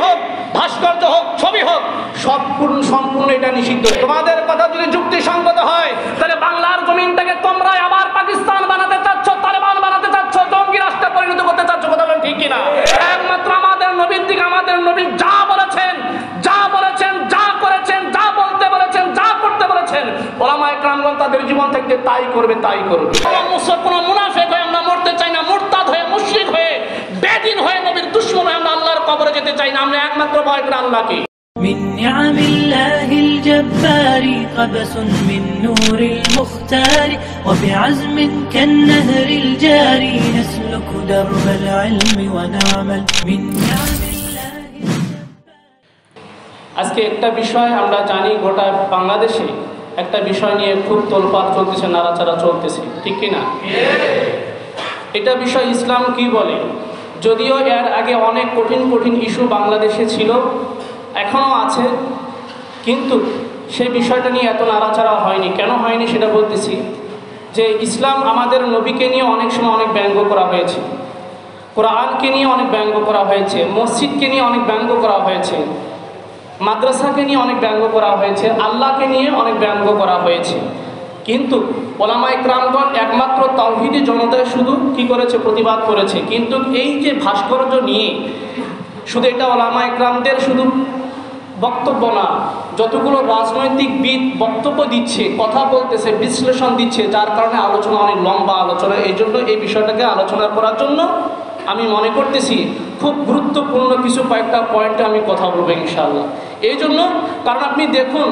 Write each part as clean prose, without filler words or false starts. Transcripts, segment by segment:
হোক, ভাস্কর্য হোক, ছবি হোক, সম্পূর্ণ এটা নিষিদ্ধ। তোমাদের কথা যদি যুক্তিসঙ্গত হয় তাহলে বাংলার জমিনটাকে তোমরা আবার পাকিস্তান বানাতে চাচ্ছ, তালেবান বানাতে চাচ্ছ, জঙ্গি রাষ্ট্রে পরিণত করতে চাচ্ছ, কথা বলেন ঠিক কিনা? একমাত্র আমাদের নবীর দিকে, আমাদের নবী যা বলেছেন, যা করেছেন, যা বলতে বলেছেন, যা করতে বলেছেন, ওলামায়ে কেরামগণ তাদের জীবন থেকে তাই করবে। কোনো মুনাফিক হয়ে আমরা মরতে চাই না, মুরতাদ হয়ে, মুশরিক হয়ে, বেদিন হয়ে, নবীর দুশমন হয়ে আমরা আল্লাহর কবরে যেতে চাই না। আমরা একমাত্র ভয় করি আল্লাহকে। من نعم الله الجبار قبس من نور المختار وبعزم كالنهر الجاري نسلك درب العلم ونعمل من نعم الله আজকে একটা বিষয় আমরা জানি, গোটা বাংলাদেশে একটা বিষয় নিয়ে খুব তোলপাড় চলতেছে, নাড়াচাড়া চলতেছে, ঠিক কিনা? এটা বিষয় ইসলাম কি বলে। যদিও এর আগে অনেক কঠিন ইস্যু বাংলাদেশে ছিল, এখনও আছে, কিন্তু সেই বিষয়টা নিয়ে এত নাড়াচাড়া হয়নি। কেন হয়নি সেটা বলতেছি। যে ইসলাম, আমাদের নবীকে নিয়ে অনেক সময় অনেক ব্যঙ্গ করা হয়েছে, কোরআনকে নিয়ে অনেক ব্যঙ্গ করা হয়েছে, মসজিদকে নিয়ে অনেক ব্যঙ্গ করা হয়েছে, মাদ্রাসাকে নিয়ে অনেক ব্যঙ্গ করা হয়েছে, আল্লাহকে নিয়ে অনেক ব্যঙ্গ করা হয়েছে। কিন্তু ওলামায়ে কেরামগণ একমাত্র তাওহীদি জনতায় শুধু কি করেছে? প্রতিবাদ করেছে। কিন্তু এই যে ভাস্কর্য নিয়ে শুধু এটা ওলামায়ে কেরামদের শুধু বক্তব্য না, যতগুলো রাজনৈতিকবিদ বক্তব্য দিচ্ছে, কথা বলতেছে, বিশ্লেষণ দিচ্ছে, যার কারণে আলোচনা অনেক লম্বা আলোচনা। এই জন্য এই বিষয়টাকে আলোচনা করার জন্য আমি মনে করতেছি খুব গুরুত্বপূর্ণ কয়েকটা পয়েন্টে আমি কথা বলবো ইনশাআল্লাহ। এই জন্য কারণ আপনি দেখুন,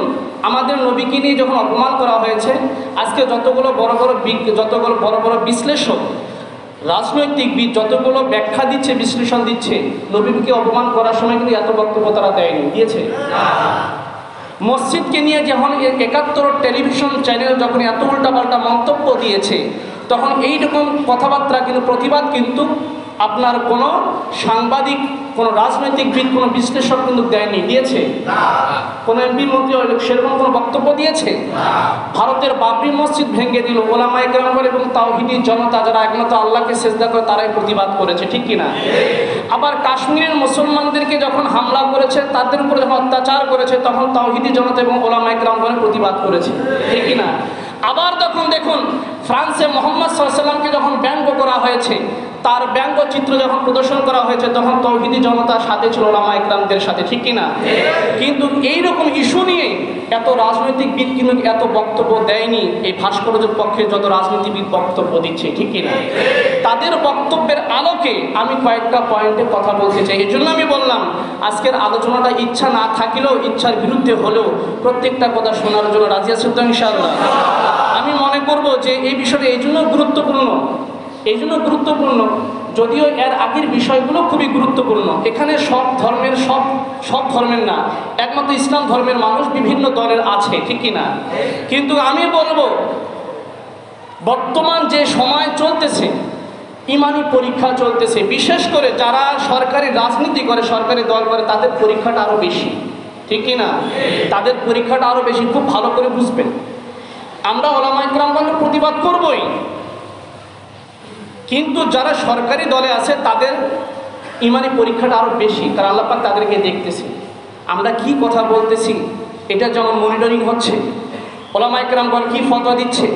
আমাদের নবীকে নিয়ে যখন অপমান করা হয়েছে, আজকে যতগুলো বড় বড় বিশ্লেষক, রাজনৈতিকবিদ যতগুলো ব্যাখ্যা দিচ্ছে, বিশ্লেষণ দিচ্ছে, নবীকে অপমান করার সময় কিন্তু এত বক্তব্য তারা দেয়নি, দিয়েছে? মসজিদকে নিয়ে যখন 71 টেলিভিশন চ্যানেল যখন এত উল্টাপাল্টা মন্তব্য দিয়েছে, তখন এইরকম কথাবার্তা কিন্তু প্রতিবাদ কিন্তু আপনার কোনো সাংবাদিক, কোনো রাজনৈতিকবিদ, কোনো বিশ্লেষক কিন্তু দেয়নি, দিয়েছে? কোনো এমপি মন্ত্রী সেরকম কোনো বক্তব্য দিয়েছে? ভারতের বাবরি মসজিদ ভেঙে দিল ওলামায়ে কেরামগণ এবং তাওহীদি জনতা, যারা একমাত্র আল্লাহকে সিজদা করে, তারাই প্রতিবাদ করেছে, ঠিক কিনা? আবার কাশ্মীরের মুসলমানদেরকে যখন হামলা করেছে, তাদের উপরে যখন অত্যাচার করেছে, তখন তাওহীদি জনতা এবং ওলামায়ে কেরামগণ প্রতিবাদ করেছে, ঠিক কিনা? আবার যখন দেখুন ফ্রান্সে মুহাম্মদ সাল্লাল্লাহু আলাইহি ওয়াসাল্লামকে যখন ব্যঙ্গ করা হয়েছে, তার ব্যঙ্গচিত্র যখন প্রদর্শন করা হয়েছে, তখন তাওহীদি জনতার সাথে ছিল, ওলামায়ে কেরামদের সাথে, ঠিক কিনা? কিন্তু এইরকম ইস্যু নিয়ে এত রাজনৈতিকবিদ কিন্তু এত বক্তব্য দেয়নি। এই ভাস্কর্যের পক্ষে যত রাজনীতিবিদ বক্তব্য দিচ্ছে, ঠিক কিনা? তাদের বক্তব্যের আলোকে আমি কয়েকটা পয়েন্টে কথা বলতে চাই। এই জন্য আমি বললাম আজকের আলোচনাটা ইচ্ছা না থাকলেও, ইচ্ছার বিরুদ্ধে হলেও, প্রত্যেকটা কথা শোনার জন্য রাজি আছেন তো ইনশাআল্লাহ? আমি মনে করব যে এই বিষয়টা এই জন্য গুরুত্বপূর্ণ, যদিও এর আগের বিষয়গুলো খুবই গুরুত্বপূর্ণ। এখানে সব ধর্মের না, একমাত্র ইসলাম ধর্মের মানুষ বিভিন্ন দলের আছে, ঠিক কিনা? কিন্তু আমি বলবো বর্তমান যে সময় চলতেছে, ইমানি পরীক্ষা চলতেছে, বিশেষ করে যারা সরকারি রাজনীতি করে, সরকারি দল করে, তাদের পরীক্ষাটা আরও বেশি, ঠিক কিনা? তাদের পরীক্ষাটা আরও বেশি, খুব ভালো করে বুঝবেন। আমরা ওলামায়ে কেরামগণের প্রতিবাদ করবই, কিন্তু যারা সরকারি দলে আছে তাদের ইমানি পরীক্ষাটা আরও বেশি, কারণ আল্লাহ পাক তাদেরকে দেখতেছে আমরা কি কথা বলতেছি, এটা যেমন মনিটরিং হচ্ছে, ওলামায়ে কেরামগণ কি ফতোয়া দিচ্ছে,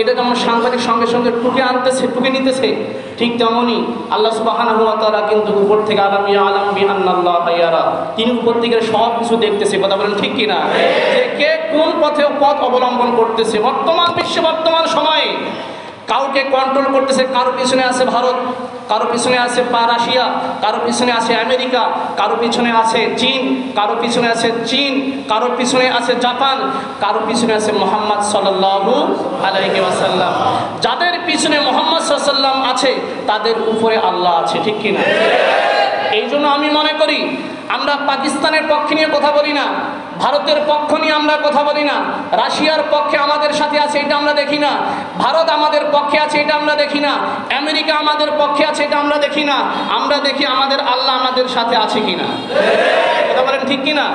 এটা যেমন সাংবাদিক সঙ্গে সঙ্গে টুকে নিতেছে, ঠিক তেমনই আল্লাহ সুবহানাহু ওয়া তাআলা কিন্তু উপর থেকে আলাম বিআন্নাল্লাহা ইয়ারা, তিনি উপর থেকে সব কিছু দেখতেছে, কথা বলেন ঠিক কিনা? যে কে কোন পথ অবলম্বন করতেছে। বর্তমান বিশ্বে, বর্তমান সময়ে কাউকে কন্ট্রোল করতেছে, কারো পিছনে আছে ভারত, কারো পিছনে আছে রাশিয়া, কারো পিছনে আছে আমেরিকা, কারো পিছনে আছে চীন, কারো পিছনে আছে কারো পিছনে আছে জাপান, কারো পিছনে আছে মুহাম্মদ সাল্লাল্লাহু আলাইহি ওয়াসাল্লাম। যাদের পিছনে মুহাম্মদ সাল্লাল্লাহু আলাইহি ওয়াসাল্লাম আছে, তাদের উপরে আল্লাহ আছে, ঠিক কিনা? এই জন্য আমি মনে করি আমরা পাকিস্তানের পক্ষে নিয়ে কথা বলি না, ভারতের পক্ষ নিয়ে আমরা কথা বলি না, রাশিয়ার পক্ষে আমাদের সাথে আছে এটা আমরা দেখি না, ভারত আমাদের পক্ষে আছে এটা আমরা দেখি না, আমেরিকা আমাদের পক্ষে আছে এটা আমরা দেখি না, আমরা দেখি আমাদের আল্লাহ আমাদের সাথে আছে কিনা, কথা বলেন ঠিক কিনা?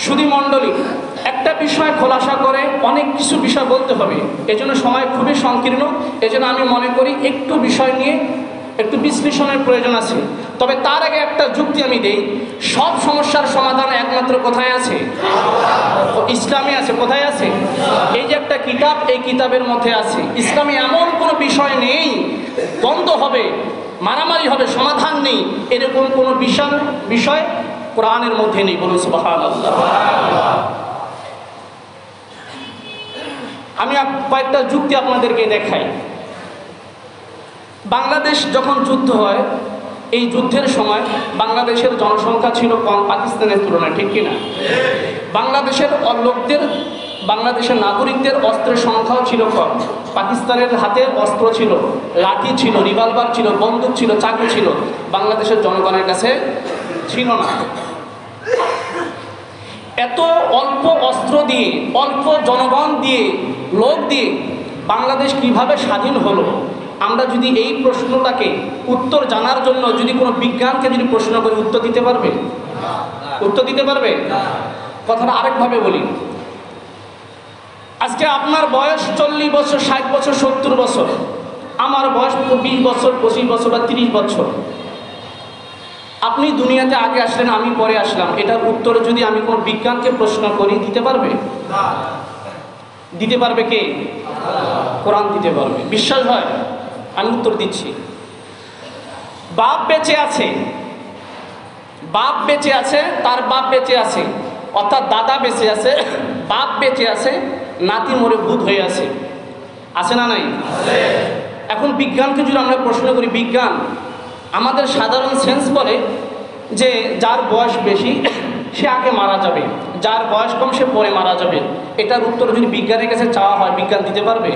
সুধী মণ্ডলী, একটা বিষয় খোলাসা করে অনেক কিছু বিষয় বলতে হবে, এজন্য সময় খুবই সংকীর্ণ। এজন্য আমি মনে করি একটু বিষয় নিয়ে একটু বিশ্লেষণের প্রয়োজন আছে। তবে তার আগে একটা যুক্তি আমি দেই, সব সমস্যার সমাধান একমাত্র কোথায় আছে? ইসলামে আছে। কোথায় আছে? এই যে একটা কিতাব, এই কিতাবের মধ্যে আছে। ইসলামে এমন কোনো বিষয় নেই দ্বন্দ্ব হবে, মারামারি হবে, সমাধান নেই, এরকম কোনো বিষয় কোরআনের মধ্যে নেই। বলুন সুবহানাল্লাহ। আমি কয়েকটা যুক্তি আপনাদেরকে দেখাই। বাংলাদেশ যখন যুদ্ধ হয়, এই যুদ্ধের সময় বাংলাদেশের জনসংখ্যা ছিল কম পাকিস্তানের তুলনায়, ঠিক কিনা? বাংলাদেশের লোকদের, বাংলাদেশের নাগরিকদের অস্ত্রের সংখ্যাও ছিল কম। পাকিস্তানের হাতে অস্ত্র ছিল, লাঠি ছিল, রিভলভার ছিল, বন্দুক ছিল, চাকু ছিল, বাংলাদেশের জনগণের কাছে ছিল না। এত অল্প অস্ত্র দিয়ে, অল্প জনগণ দিয়ে, লোক দিয়ে বাংলাদেশ কিভাবে স্বাধীন হলো? আমরা যদি এই প্রশ্নটাকে উত্তর জানার জন্য যদি কোনো বিজ্ঞানকে যদি প্রশ্ন করি, উত্তর দিতে পারবে? উত্তর দিতে পারবে? কথাটা আরেকভাবে বলি। আজকে আপনার বয়স 40 বছর, 60 বছর, 70 বছর, আমার বয়স 20 বছর, 25 বছর বা 30 বছর। আপনি দুনিয়াতে আগে আসলেন, আমি পরে আসলাম, এটার উত্তরে যদি আমি কোনো বিজ্ঞানকে প্রশ্ন করি, দিতে পারবে? দিতে পারবে কে? কোরআন দিতে পারবে। বিশ্বাস হয়? আমি উত্তর দিচ্ছি। বাপ বেঁচে আছে, বাপ বেঁচে আছে, তার বাপ বেঁচে আছে, অর্থাৎ দাদা বেঁচে আছে, বাপ বেঁচে আছে, নাতি মরে ভূত হয়ে আছে। আছে না নাই? এখন বিজ্ঞানকে যদি আমরা প্রশ্ন করি, বিজ্ঞান আমাদের সাধারণ সেন্স বলে যে যার বয়স বেশি সে আগে মারা যাবে, যার বয়স কম সে পরে মারা যাবে। এটার উত্তর যদি বিজ্ঞানের কাছে চাওয়া হয়, বিজ্ঞান দিতে পারবে?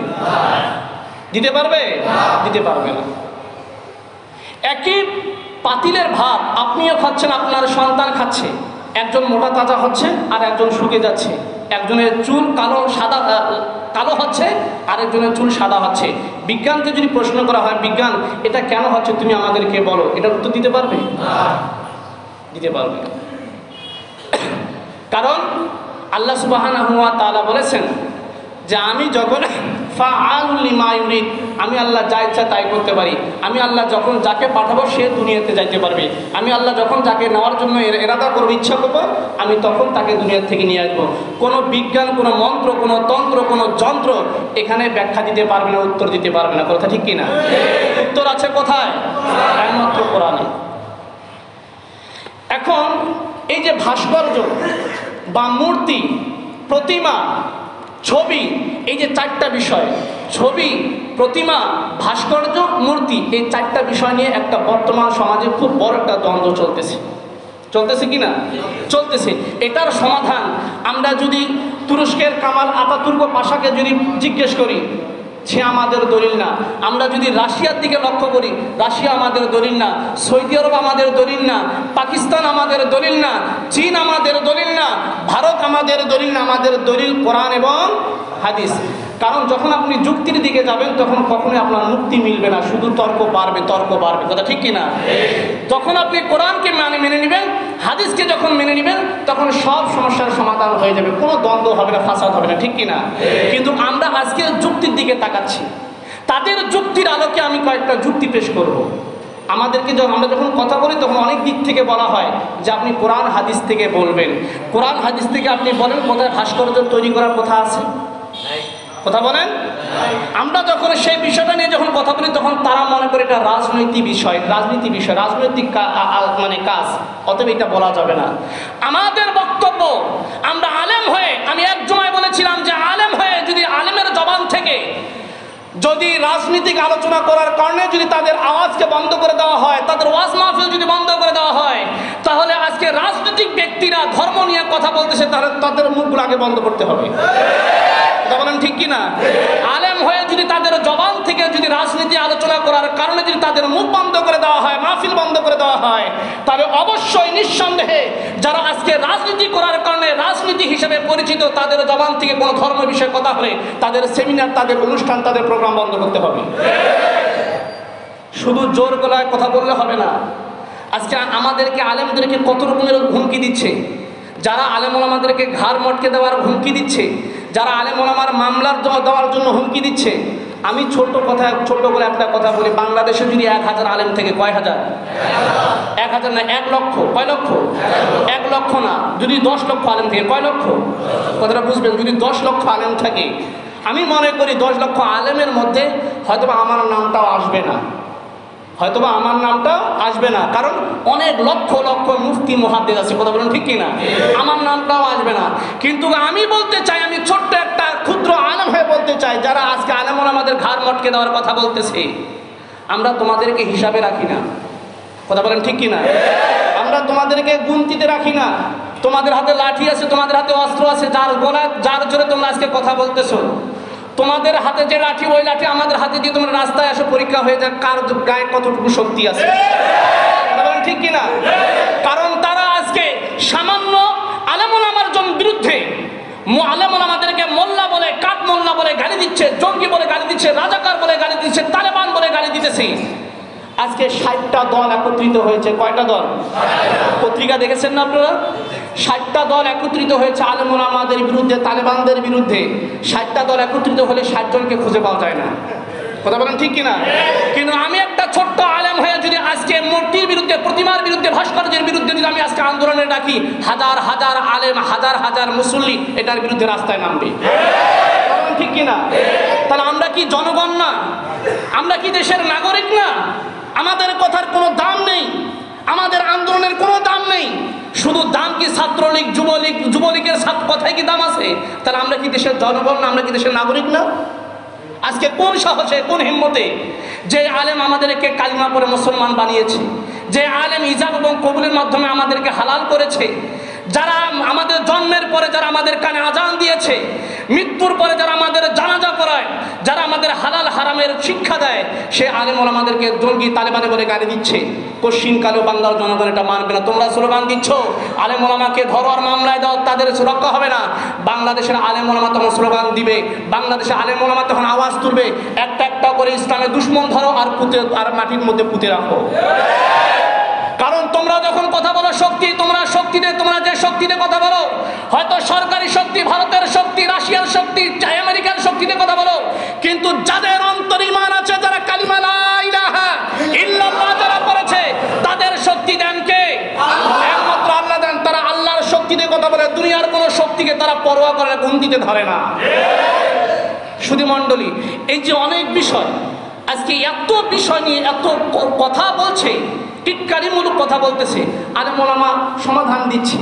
দিতে পারবে? দিতে পারবে না। একই পাতিলের ভাত আপনিও খাচ্ছেন, আপনার সন্তান খাচ্ছে, একজন মোটা তাজা হচ্ছে আর একজন শুকিয়ে যাচ্ছে, একজনের চুল কালো হচ্ছে, আরেকজনের চুল সাদা হচ্ছে। বিজ্ঞানকে যদি প্রশ্ন করা হয়, বিজ্ঞান এটা কেন হচ্ছে তুমি আমাদেরকে বলো, এটার উত্তর দিতে পারবে? দিতে পারবে। কারণ আল্লাহ সুবহানাহু ওয়া তাআলা বলেছেন যে আমি যখন ফাআলুল লিমা ইউরিদ, আমি আল্লাহ যা ইচ্ছা তাই করতে পারি। আমি আল্লাহ যখন যাকে পাঠাবো সে দুনিয়াতে যাইতে পারবে। আমি আল্লাহ যখন যাকে নেওয়ার জন্য এরাদা করবো, ইচ্ছা করবো, আমি তখন তাকে দুনিয়া থেকে নিয়ে আসবো। কোনো বিজ্ঞান, কোনো মন্ত্র, কোনো তন্ত্র, কোনো যন্ত্র এখানে ব্যাখ্যা দিতে পারবে না, উত্তর দিতে পারবে না। কথা ঠিক কিনা? উত্তর আছে কোথায়? একমাত্র কোরআনে। এখন এই যে ভাস্কর্য বা মূর্তি, প্রতিমা, ছবি, এই যে চারটা বিষয়, ছবি, প্রতিমা, ভাস্কর্য, মূর্তি, এই চারটা বিষয় নিয়ে একটা বর্তমান সমাজে খুব বড় একটা দ্বন্দ্ব চলতেছে। চলতেছে কিনা? চলতেছে। এটার সমাধান আমরা যদি তুরস্কের কামাল আতাতুর্ক পাশাকে যদি জিজ্ঞেস করি, সে আমাদের দলিল না। আমরা যদি রাশিয়ার দিকে লক্ষ্য করি, রাশিয়া আমাদের দলিল না। সৌদি আরব আমাদের দলিল না। পাকিস্তান আমাদের দলিল না। চীন আমাদের দলিল না। ভারত আমাদের দলিল না। আমাদের দলিল কোরআন এবং হাদিস। কারণ যখন আপনি যুক্তির দিকে যাবেন তখন কখনোই আপনার মুক্তি মিলবে না, শুধু তর্ক বাড়বে, তর্ক বাড়বে। কথা ঠিক কিনা? যখন আপনি কোরআনকে মেনে নেবেন, হাদিসকে যখন মেনে নেবেন, তখন সব সমস্যার সমাধান হয়ে যাবে, কোনো দ্বন্দ্ব হবে না, ফাসাদ হবে না। ঠিক কিনা? কিন্তু আমরা আজকে যুক্তির দিকে তাকাচ্ছি। তাদের যুক্তির আলোকে আমি কয়েকটা যুক্তি পেশ করব। আমাদেরকে আমরা যখন কথা বলি তখন অনেক দিক থেকে বলা হয় যে আপনি কোরআন হাদিস থেকে বলবেন। কোরআন হাদিস থেকে আপনি বলেন কোথায় ভাস্কর্য তৈরি করার কথা আছে? কথা বলেন। আমরা যখন সেই বিষয়টা নিয়ে যখন কথা বলি তখন তারা মনে করে এটা রাজনৈতিক বিষয়, রাজনৈতিক মানে কাজ, অতএব এটা বলা যাবে না। আমাদের বক্তব্য, আমরা আলেম হয়ে, আমি এক জমায় বলেছিলাম যে আলেম হয়ে যদি আলেমের জবান থেকে যদি রাজনীতিক আলোচনা করার কারণে যদি তাদের আওয়াজকে বন্ধ করে দেওয়া হয়, তাদের ওয়াজ মাহফিল যদি বন্ধ করে দেওয়া হয়, তাহলে আজকে রাজনৈতিক ব্যক্তিরা ধর্ম নিয়ে কথা বলতেছে, তাহলে তাদের মুখগুলো আগে বন্ধ করতে হবে। বলেন ঠিক কিনা? আলেম হয়ে যদি তাদের জবান থেকে যদি রাজনীতি আলোচনা করার কারণে যদি তাদের মুখ বন্ধ করে দেওয়া হয়, মাহফিল বন্ধ করে দেওয়া হয়, তাহলে অবশ্যই নিঃসন্দেহে যারা আজকে রাজনীতি করার কারণে রাজনীতি হিসেবে পরিচিত, তাদের জবান থেকে কোনো ধর্ম বিষয়ে কথা হলে তাদের সেমিনার, তাদের অনুষ্ঠান, তাদের প্রোগ্রাম বন্ধ করতে হবে। শুধু জোর গলায় কথা বললে হবে না। আজকে আমাদেরকে আলেমদেরকে কত রকমের হুমকি দিচ্ছে। যারা আলেম ওলামাদেরকে ঘাড় মটকে দেওয়ার হুমকি দিচ্ছে, যারা আলেম ওলামার মামলার দেওয়ার জন্য হুমকি দিচ্ছে, আমি ছোট করে একটা কথা বলি, বাংলাদেশে যদি 1000 আলেম থেকে কয় হাজার? 1000 না 1 লক্ষ। কয় লক্ষ? 1 লক্ষ না, যদি 10 লক্ষ আলেম থেকে কয় লক্ষ? কথাটা বুঝবেন, যদি 10 লক্ষ আলেম থাকে, আমি মনে করি 10 লক্ষ আলেমের মধ্যে হয়তোবা আমার নামটাও আসবে না, হয়তোবা আমার নামটাও আসবে না, কারণ অনেক লক্ষ লক্ষ মুফতি মুহাদ্দিস আছে, কথা বলেন ঠিক কিনা? আমার নামটাও আসবে না। কিন্তু আমি বলতে চাই, আমি ছোট্ট একটা ক্ষুদ্র আলেম হয়ে বলতে চাই, যারা আজকে আলেমরা আমাদের ঘাড় মটকে দেওয়ার কথা বলতেছে, আমরা তোমাদেরকে হিসাবে রাখি না, কথা বলেন ঠিক কিনা? আমরা তোমাদেরকে গুনতিতে রাখি না। তোমাদের হাতে লাঠি আছে, তোমাদের হাতে অস্ত্র আছে, যার জোরে তোমরা আজকে কথা বলতেছো, তোমাদের হাতে যে লাঠি, ওই লাঠি আমাদের হাতে দিয়ে তোমরা রাস্তায় আসো, পরীক্ষা হয়ে যায় কার গায়ে কতটুকু শক্তি আছে, ঠিক কিনা? কারণ তারা আজকে সামান্য আলেমুলামার বিরুদ্ধে, আলেমুলামাদেরকে মোল্লা বলে, কাঠ মোল্লা বলে গালি দিচ্ছে, জঙ্গি বলে গালি দিচ্ছে, রাজাকার বলে গালি দিচ্ছে, তালেবান বলে গালি দিতেছে। আজকে 60টা দল একত্রিত হয়েছে। কয়টা দল? পত্রিকা দেখেছেন না আপনারা? 60টা দল একত্রিত হয়েছে আলেমুলামাদের বিরুদ্ধে, তালেবানদের বিরুদ্ধে। 60টা দল একত্রিত হলে 60 জনকে খুঁজে পাওয়া যায় না, কথা বলেন ঠিক কিনা? কিন্তু আমি একটা ছোট্ট আলেম হয়ে যদি আজকে মূর্তির বিরুদ্ধে, প্রতিমার বিরুদ্ধে, ভাস্কর্যের বিরুদ্ধে যদি আমি আজকে আন্দোলনে ডাকি, হাজার হাজার আলেম, হাজার হাজার মুসল্লি এটার বিরুদ্ধে রাস্তায় নামবে, ঠিক কিনা? তাহলে আমরা কি জনগণ না? আমরা কি দেশের নাগরিক না? আমাদের কথার কোনো দাম নেই, আমাদের আন্দোলনের কোনো দাম নেই। শুধু দাম কি ছাত্রলীগ, যুবলীগের কথায় কি দাম আছে? তাহলে আমরা কি দেশের জনগণ না? আমরা কি দেশের নাগরিক না? আজকে কোন সাহসে, কোন হিম্মতে যে আলেম আমাদেরকে কালিমা পড়ে মুসলমান বানিয়েছে, যে আলেম ইজাব এবং কবুলের মাধ্যমে আমাদেরকে হালাল করেছে, যারা আমাদের জন্মের পরে যারা আমাদের কানে আজান দিয়েছে, মৃত্যুর পরে যারা আমাদের জানাজা করায়, যারা আমাদের হালাল হারামের শিক্ষা দেয়, সে আলেম ওলামাদেরকে জঙ্গি তালেবানে বলে গালি দিচ্ছে। কোশ্চিনকালেও বাংলার জনগণ এটা মানবে না। তোমরা স্লোগান দিচ্ছ আলেম ওলামাকে ধরো আর মামলায় দাও, তাদের সুরক্ষা হবে না। বাংলাদেশের আলেম ওলামা তখন স্লোগান দিবে, বাংলাদেশের আলেম ওলামা তখন আওয়াজ তুলবে, একটা একটা করে ইসলামের দুশ্মন ধরো আর মাটির মধ্যে পুঁতে রাখো। কারণ তোমরা যখন কথা বলো শক্তি, তোমরা যে শক্তিতে কথা বলো, হয়তো সরকারি শক্তি, ভারতের শক্তি, রাশিয়ার শক্তি, আমেরিকার শক্তিতে কথা বলো, কিন্তু যাদের অন্তর ঈমান আছে, যারা কালিমা লা ইলাহা ইল্লাল্লাহ যারা পড়েছে, তাদের শক্তি দেন কে? একমাত্র আল্লাহ দেন। তারা আল্লাহর শক্তিতে কথা বলে, দুনিয়ার কোনো শক্তিকে তারা পরোয়া করে না, গুনতিতে ধরে না। শুধু মণ্ডলী, এই যে অনেক বিষয়, আজকে এত বিষয় নিয়ে এত কথা বলছে, টিটকারিমূলক কথা বলতেছে, আলেম ওলামা সমাধান দিচ্ছে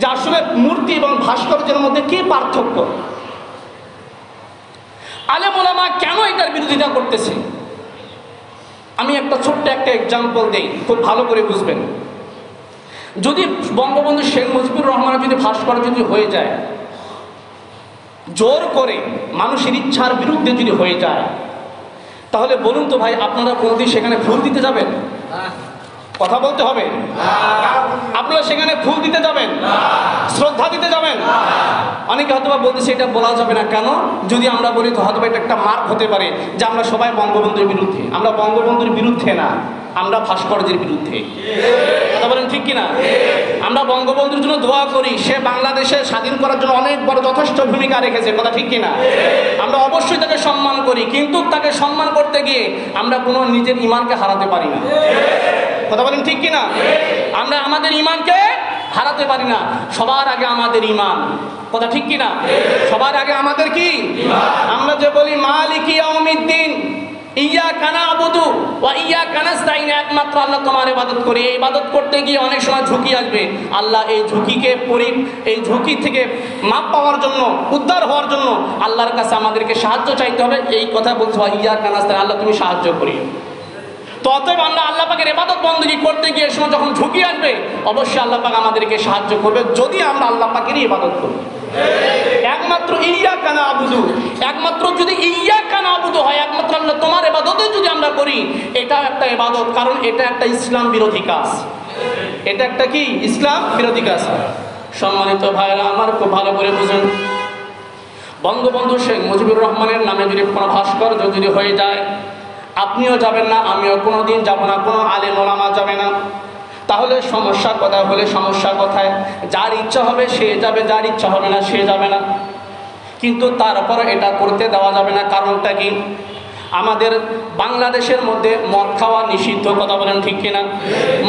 যে আসলে মূর্তি এবং ভাস্কর্যের মধ্যে কি পার্থক্য, আলেম ওলামা কেন এটার বিরোধিতা করতেছে। আমি একটা ছোট্ট একটা এক্সাম্পল দেই, খুব ভালো করে বুঝবেন। যদি বঙ্গবন্ধু শেখ মুজিবুর রহমানের যদি ভাস্কর্য যদি হয়ে যায়, জোর করে মানুষের ইচ্ছার বিরুদ্ধে যদি হয়ে যায়, তাহলে বলুন তো ভাই, আপনারা কোনদিন সেখানে ফুল দিতে যাবেন? কথা বলতে হবে। আপনারা সেখানে ফুল দিতে যাবেন? শ্রদ্ধা দিতে যাবেন? অনেকে হয়তো বলতেছে এটা বলা যাবে না কেন, যদি আমরা বলি তো হয়তো এটা একটা মার্ক হতে পারে যে আমরা সবাই বঙ্গবন্ধুর বিরুদ্ধে। আমরা বঙ্গবন্ধুর বিরুদ্ধে না, আমরা ভাস্কর্যের বিরুদ্ধে। কথা বলেন ঠিক কিনা? আমরা বঙ্গবন্ধুর জন্য দোয়া করি, সে বাংলাদেশে স্বাধীন করার জন্য অনেক বড় যথেষ্ট ভূমিকা রেখেছে, কথা ঠিক কিনা? আমরা অবশ্যই তাকে সম্মান করি, কিন্তু তাকে সম্মান করতে গিয়ে আমরা কোনো নিজের ঈমানকে হারাতে পারি না। কথা বলেন ঠিক কিনা? আমরা আমাদের ঈমানকে হারাতে পারি না। সবার আগে আমাদের ঈমান, কথা ঠিক কিনা? সবার আগে আমাদের কি? আমরা যে বলি মালিকি ইয়াউমিদ্দিন, ইয়াকা না'বুদু ওয়া ইয়াকা নাস্তাইন, একমাত্র আল্লাহ তোমার ইবাদত করি। এই ইবাদত করতে গিয়ে অনেক সময় ঝুঁকি আসবে। আল্লাহ এই ঝুঁকি থেকে মাপ পাওয়ার জন্য, উদ্ধার হওয়ার জন্য আল্লাহর কাছে আমাদেরকে সাহায্য চাইতে হবে। এই কথা বলতে হয়, ইয়াকা নাস্তাইন, আল্লাহ তুমি সাহায্য করি। তো অতএব আমরা আল্লাহ পাকের ইবাদত বন্দেগী করতে গিয়ে সময় যখন ঝুঁকি আসবে, অবশ্যই আল্লাহ পাক আমাদেরকে সাহায্য করবে, যদি আমরা আল্লাহ পাকেরই ইবাদত করি। একমাত্র ইয়াকা না'বুদু, একমাত্র যদি ইয়াকা না'বুদু হয়, একমাত্র আল্লাহ তোমার ইবাদতে যদি আমরা করি, এটা একটা ইবাদত, কারণ এটা একটা ইসলাম বিরোধী কাজ। এটা একটা কি? ইসলাম বিরোধী কাজ। সম্মানিত ভাইরা আমার, খুব ভালো করে বুঝুন, বঙ্গবন্ধু শেখ মুজিবুর রহমানের নামে যদি কোনো ভাস্কর্য যদি হয়ে যায়, আপনিও যাবেন না, আমিও কোনোদিন যাব না, কোনো আলেম ওলামা যাবে না। তাহলে সমস্যা কোথায়? হলে সমস্যা কোথায়? যার ইচ্ছা হবে সে যাবে, যার ইচ্ছা হবে না সে যাবে না। কিন্তু তারপরে এটা করতে দেওয়া যাবে না। কারণটা কি? আমাদের বাংলাদেশের মধ্যে মদ খাওয়া নিষিদ্ধ। কথা বলেন ঠিক কিনা?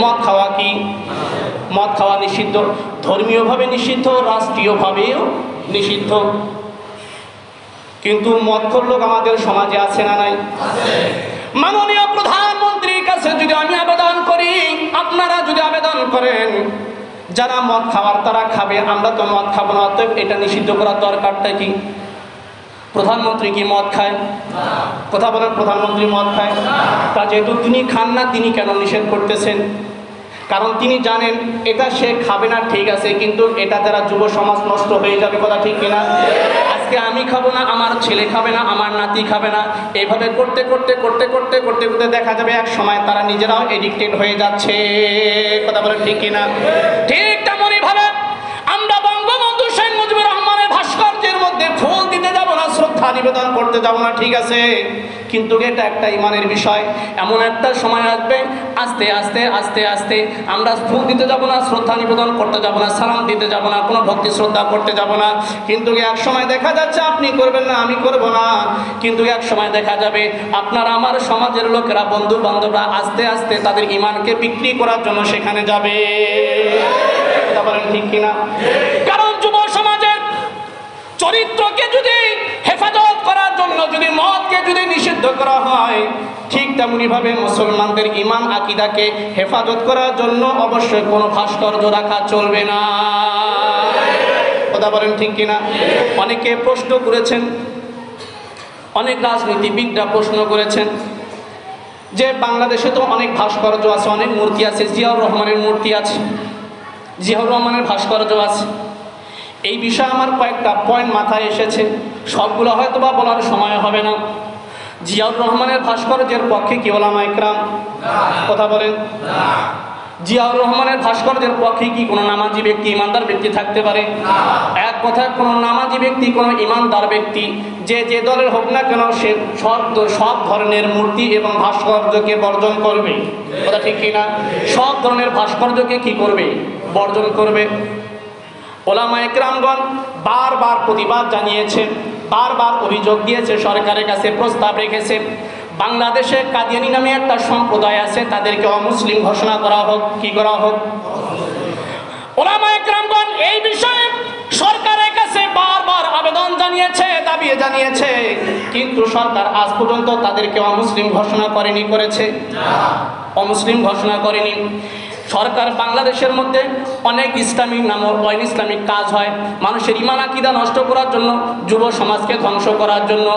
মদ খাওয়া কি? মদ খাওয়া নিষিদ্ধ, ধর্মীয়ভাবে নিষিদ্ধ, রাষ্ট্রীয়ভাবেও নিষিদ্ধ। কিন্তু মদখোর লোক আমাদের সমাজে আছে না নাই? মাননীয় প্রধানমন্ত্রীর কাছে যদি আমি আবেদন করি, আপনারা যদি আবেদন করেন, যারা মদ খাওয়ার তারা খাবে, আমরা তো মদ খাবো না, অতএব এটা নিষিদ্ধ করার দরকারটা কি? প্রধানমন্ত্রী কি মদ খায়? কথা বলেন, প্রধানমন্ত্রী মদ খায়? তা যেহেতু তিনি খান না, তিনি কেন নিষেধ করতেছেন? কারণ তিনি জানেন এটা সে খাবে না, ঠিক আছে, কিন্তু এটা দ্বারা যুব সমাজ নষ্ট হয়ে যাবে। কথা ঠিক কিনা? আজকে আমি খাবো না, আমার ছেলে খাবে না, আমার নাতি খাবে না, এইভাবে করতে করতে করতে করতে করতে করতে দেখা যাবে এক সময় তারা নিজেরাও এডিক্টেড হয়ে যাচ্ছে। কথা বলেন ঠিক কিনা? ঠিক তেমনই ভাবে আমরা বঙ্গবন্ধু শেখ মুজিবুর রহমানের ভাস্কর্যের মধ্যে ফুল দিতে যাব না, শ্রদ্ধা নিবেদন করতে যাব না, ঠিক আছে, কিন্তু এটা একটা ইমানের বিষয়। এমন একটা সময় আসবে, আস্তে আস্তে আস্তে আস্তে আমরা ফুল দিতে যাব না, শ্রদ্ধা নিবেদন করতে যাব না, সালাম দিতে যাব না, কোনো ভক্তি শ্রদ্ধা করতে যাব না, কিন্তু এক সময় দেখা যাচ্ছে আপনি করবেন না, আমি করব না, কিন্তু এক সময় দেখা যাবে আপনার আমার সমাজের লোকেরা, বন্ধু বান্ধবরা আস্তে আস্তে তাদের ইমানকে বিক্রি করার জন্য সেখানে যাবে। কথা বলেন ঠিক কিনা? কারণ যুব সমাজের চরিত্রকে যদি হেফাজত করার জন্য যদি মদকে যদি নিষিদ্ধ করা হয়, ঠিক তেমনি ভাবে মুসলমানদের ঈমান আকীদাকে হেফাজত করার জন্য অবশ্যই কোনো ভাস্কর্য রাখা চলবে না। কথা বলেন ঠিক কিনা? অনেকে প্রশ্ন করেছেন, অনেক রাজনীতিবিদরা প্রশ্ন করেছেন যে বাংলাদেশে তো অনেক ভাস্কর্য আছে, অনেক মূর্তি আছে, জিয়াউর রহমানের মূর্তি আছে, জিয়াউর রহমানের ভাস্কর্য আছে। এই বিষয়ে আমার কয়েকটা পয়েন্ট মাথায় এসেছে, সবগুলো হয়তো বা বলার সময় হবে না। জিয়াউর রহমানের ভাস্কর্যের পক্ষে কি ওলামা ইকরাম? কথা বলেন। জিয়াউর রহমানের ভাস্কর্যের পক্ষে কি কোনো নামাজি ব্যক্তি, ইমানদার ব্যক্তি থাকতে পারে? এক কথা, কোনো নামাজি ব্যক্তি, কোনো ইমানদার ব্যক্তি যে দলের হোক না কেন, সে সব ধরনের মূর্তি এবং ভাস্কর্যকে বর্জন করবে। কথা ঠিক কিনা? সব ধরনের ভাস্কর্যকে কি করবে? বর্জন করবে। ওলামা ইকরামগণ বারবার প্রতিবাদ জানিয়েছে, বারবার অভিযোগ দিয়েছে, সরকারের কাছে প্রস্তাব রেখেছে, বাংলাদেশে কাদিয়ানি নামে একটা সম্প্রদায় আছে, তাদেরকে অমুসলিম ঘোষণা করা হোক। কি করা হোক? ওলামা ইকরামগণ এই বিষয়ে সরকারের কাছে বারবার আবেদন জানিয়েছে, দাবি জানিয়েছে, কিন্তু সরকার আজ পর্যন্ত তাদেরকে অমুসলিম ঘোষণা করেনি। করেছে? অমুসলিম ঘোষণা করেনি। সরকার বাংলাদেশের মধ্যে অনেক ইসলামিক নামক অন ইসলামিক কাজ হয়, মানুষের ঈমান আকীদা নষ্ট করার জন্য, যুব সমাজকে ধ্বংস করার জন্য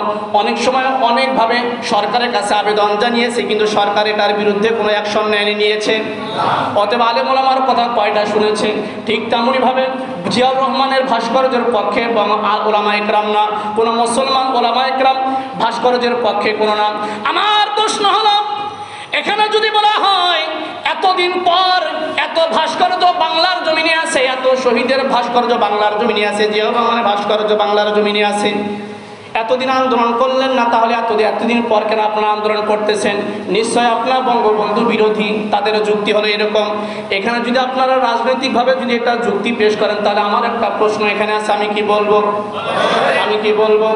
অনেক সময় অনেকভাবে সরকারের কাছে আবেদন জানিয়েছে, কিন্তু সরকার এটার বিরুদ্ধে কোনো অ্যাকশন নিয়েছে। অতএব আলেম ওলামার কথা কয়টা শুনেছে। ঠিক তেমনইভাবে জিয়াউর রহমানের ভাস্কর্যের পক্ষে ওলামা ইকরাম না, কোনো মুসলমান ওলামা ইকরাম ভাস্কর্যের পক্ষে কোনো না। আমার প্রশ্ন হলো, এখানে যদি বলা হয় এতদিন পর এত ভাস্কর্য বাংলার জমিনে আছে, এত শহীদের ভাস্কর্য বাংলার জমিনে আছে, জিয়াউর রহমানের ভাস্কর্য বাংলার জমিনে আছে, এতদিন আন্দোলন করলেন না, তাহলে এতদিন পর কেন আপনারা আন্দোলন করতেছেন? নিশ্চয় আপনার বঙ্গবন্ধু বিরোধী। তাদের যুক্তি হলো এরকম। এখানে যদি আপনারা রাজনৈতিকভাবে যদি একটা যুক্তি পেশ করেন, তাহলে আমার একটা প্রশ্ন এখানে আছে, আমি কি বলবো?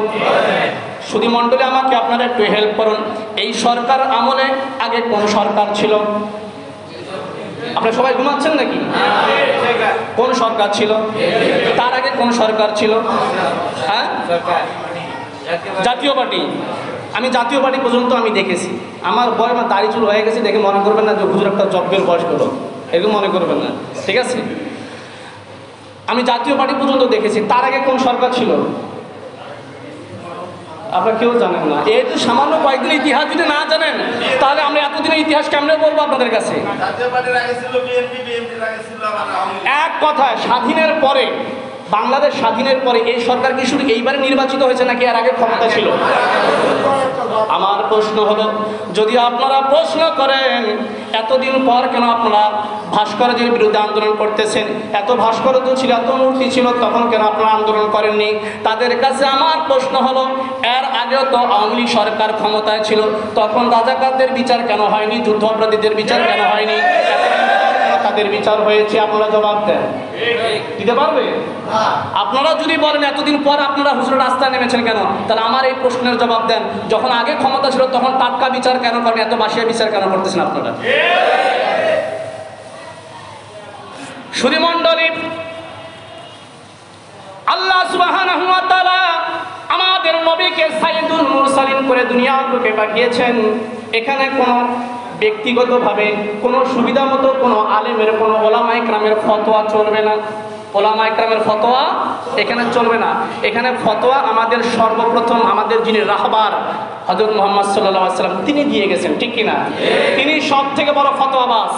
সুধী মণ্ডলী, আমাকে আপনারা একটু হেল্প করুন। এই সরকার আমলে আগে কোন সরকার ছিল? আপনারা সবাই ঘুমাচ্ছেন নাকি? কোন সরকার ছিল? তার আগে কোন সরকার ছিল? হ্যাঁ, জাতীয় পার্টি। আমি জাতীয় পার্টি পর্যন্ত আমি দেখেছি। আমার বয়স, আমার দাড়ি চুল হয়ে গেছে, দেখে মনে করবেন না যে হুজুর একটা যজ্ঞের বয়স হলো, এরকম মনে করবেন না, ঠিক আছে? আমি জাতীয় পার্টি পর্যন্ত দেখেছি। তার আগে কোন সরকার ছিল? আপনারা কেউ জানেন না। এই তো সামান্য কয়েকদিন ইতিহাস যদি না জানেন, তাহলে আমরা এতদিনের ইতিহাস কেমনে বলবো আপনাদের কাছে? এক কথায়, স্বাধীনের পরে, বাংলাদেশ স্বাধীনের পরে এই সরকার কি শুধু এইবারে নির্বাচিত হয়েছে নাকি এর আগে ক্ষমতা ছিল? আমার প্রশ্ন হলো, যদি আপনারা প্রশ্ন করেন এতদিন পর কেন আপনারা ভাস্কর্যের বিরুদ্ধে আন্দোলন করতেছেন, এত ভাস্কর্য ছিল, এত মূর্তি ছিল, তখন কেন আপনারা আন্দোলন করেননি? তাদের কাছে আমার প্রশ্ন হলো, এর আগেও তো আওয়ামী লীগ সরকার ক্ষমতায় ছিল, তখন রাজাকারদের বিচার কেন হয়নি? যুদ্ধ অপরাধীদের বিচার কেন হয়নি? কাদের বিচার হয়েছে আপনারা জবাব দেন, দিতে পারবে? আপনারা যদি বলেন এতদিন পর আপনারা হুজুরের রাস্তায় নেমেছেন কেন, তাহলে আমার এই প্রশ্নের জবাব দেন, যখন আগে ক্ষমতা ছিল তখন টাটকা বিচার কেন করেন, এত বাসিয়া বিচার কেন করতেছেন আপনারা? সুধীমণ্ডলী, আল্লাহ সুবহানাহু ওয়া তাআলা আমাদের নবীকে সাইয়্যিদুল মুরসালিন করে দুনিয়ার বুকে পাঠিয়েছেন। এখানে কোনো ব্যক্তিগতভাবে কোনো সুবিধা মতো কোনো আলেমের, কোনো ওলামায়ে কেরামের ফতোয়া চলবে না। ওলামায়ে কেরামের ফতোয়া এখানে চলবে না। এখানে ফতোয়া আমাদের সর্বপ্রথম আমাদের যিনি রাহবার হযরত মুহাম্মদ সাল্লাল্লাহু আলাইহি ওয়াসাল্লাম তিনি দিয়ে গেছেন, ঠিক কি না? তিনি সব থেকে বড় ফতোয়াবাজ,